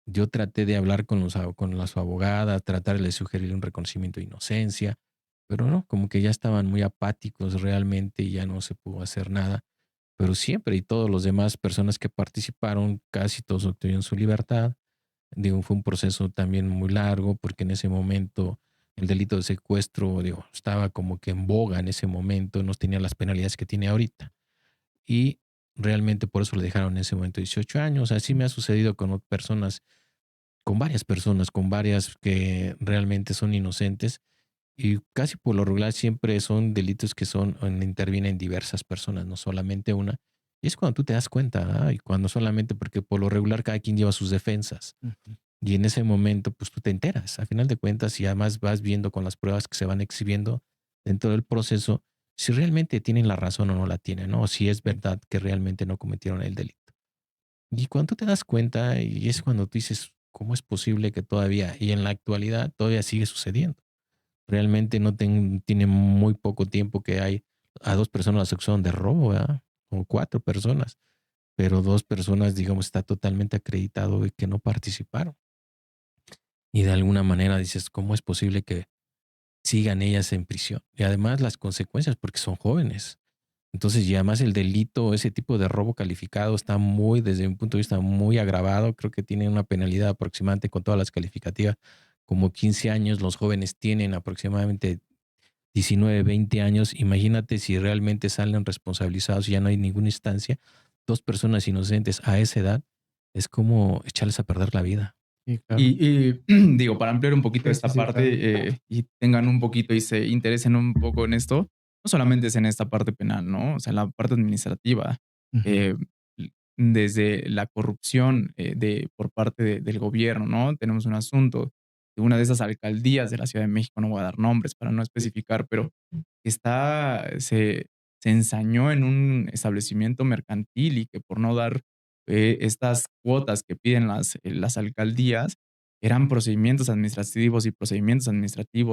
yo traté de hablar con su abogada, tratar de sugerir un reconocimiento de inocencia, pero no, como que ya estaban muy apáticos realmente y ya no se pudo hacer nada. Pero siempre y todos los demás personas que participaron, casi todos obtuvieron su libertad. Digo, fue un proceso también muy largo porque en ese momento el delito de secuestro, digo, estaba como que en boga en ese momento, no tenía las penalidades que tiene ahorita. Y realmente por eso le dejaron en ese momento 18 años. Así me ha sucedido con personas, con varias personas, con varias que realmente son inocentes y casi por lo regular siempre son delitos que son, intervienen diversas personas, no solamente una. Y es cuando tú te das cuenta, y cuando solamente, porque por lo regular cada quien lleva sus defensas. Ujú. Y en ese momento, pues tú te enteras, a final de cuentas, y además vas viendo con las pruebas que se van exhibiendo dentro del proceso, si realmente tienen la razón o no la tienen, ¿no? O si es verdad que realmente no cometieron el delito. Y cuando tú te das cuenta, y es cuando tú dices, ¿cómo es posible que todavía, y en la actualidad, todavía sigue sucediendo? Realmente no tiene muy poco tiempo que hay a 2 personas las acusaron de robo, ¿verdad? O 4 personas, pero 2 personas, digamos, está totalmente acreditado de que no participaron. Y de alguna manera dices, ¿cómo es posible que sigan ellas en prisión? Y además las consecuencias, porque son jóvenes. Entonces, y además el delito, ese tipo de robo calificado está muy, desde mi punto de vista, muy agravado. Creo que tiene una penalidad aproximadamente con todas las calificativas, como 15 años. Los jóvenes tienen aproximadamente 19, 20 años. Imagínate si realmente salen responsabilizados y ya no hay ninguna instancia. 2 personas inocentes a esa edad es como echarles a perder la vida. Sí, claro. Y digo, para ampliar un poquito Sí, esta sí, sí, claro. parte y tengan un poquito y se interesen un poco en esto, no solamente es en esta parte penal, ¿no? O sea, en la parte administrativa, Ujú. eh, desde la corrupción por parte del gobierno, ¿no? Tenemos un asunto de una de esas alcaldías de la Ciudad de México, no voy a dar nombres para no especificar, pero se ensañó en un establecimiento mercantil y que por no dar estas cuotas que piden las alcaldías, eran procedimientos administrativos,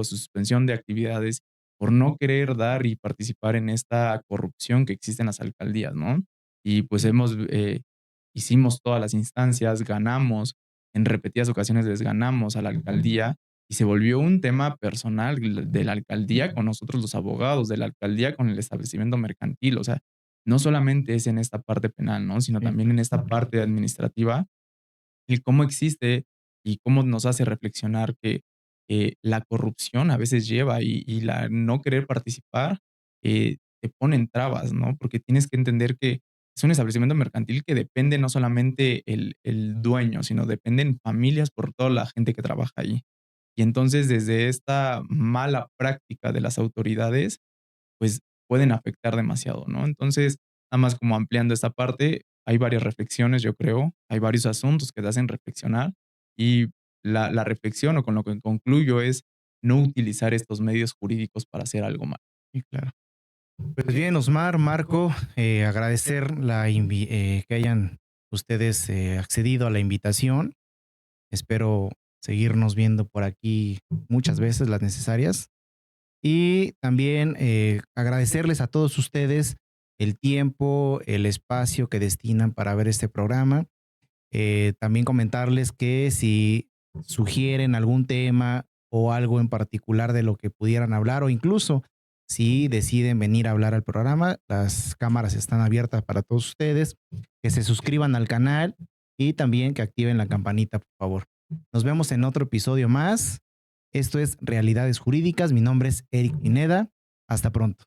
suspensión de actividades, por no querer dar y participar en esta corrupción que existe en las alcaldías, ¿no? Y pues hicimos todas las instancias, ganamos, en repetidas ocasiones les ganamos a la alcaldía y se volvió un tema personal de la alcaldía con nosotros los abogados, de la alcaldía con el establecimiento mercantil. O sea, no solamente es en esta parte penal, ¿no? Sino Sí, también en esta parte administrativa, el cómo existe y cómo nos hace reflexionar que la corrupción a veces lleva y la no querer participar te ponen trabas, ¿no? Porque tienes que entender que es un establecimiento mercantil que depende no solamente el dueño, sino dependen familias por toda la gente que trabaja ahí. Y entonces desde esta mala práctica de las autoridades, pues pueden afectar demasiado, ¿no? Entonces, nada más como ampliando esta parte, hay varias reflexiones, yo creo, hay varios asuntos que te hacen reflexionar y la reflexión o con lo que concluyo es no utilizar estos medios jurídicos para hacer algo mal. sí, claro. Pues bien, Osmar, Marco, agradecer que hayan ustedes accedido a la invitación. Espero seguirnos viendo por aquí muchas veces, las necesarias. Y también agradecerles a todos ustedes el tiempo, el espacio que destinan para ver este programa. También comentarles que si sugieren algún tema o algo en particular de lo que pudieran hablar o incluso si deciden venir a hablar al programa, las cámaras están abiertas para todos ustedes, que se suscriban al canal y también que activen la campanita, por favor. Nos vemos en otro episodio más. Esto es Realidades Jurídicas. Mi nombre es Eric Pineda. Hasta pronto.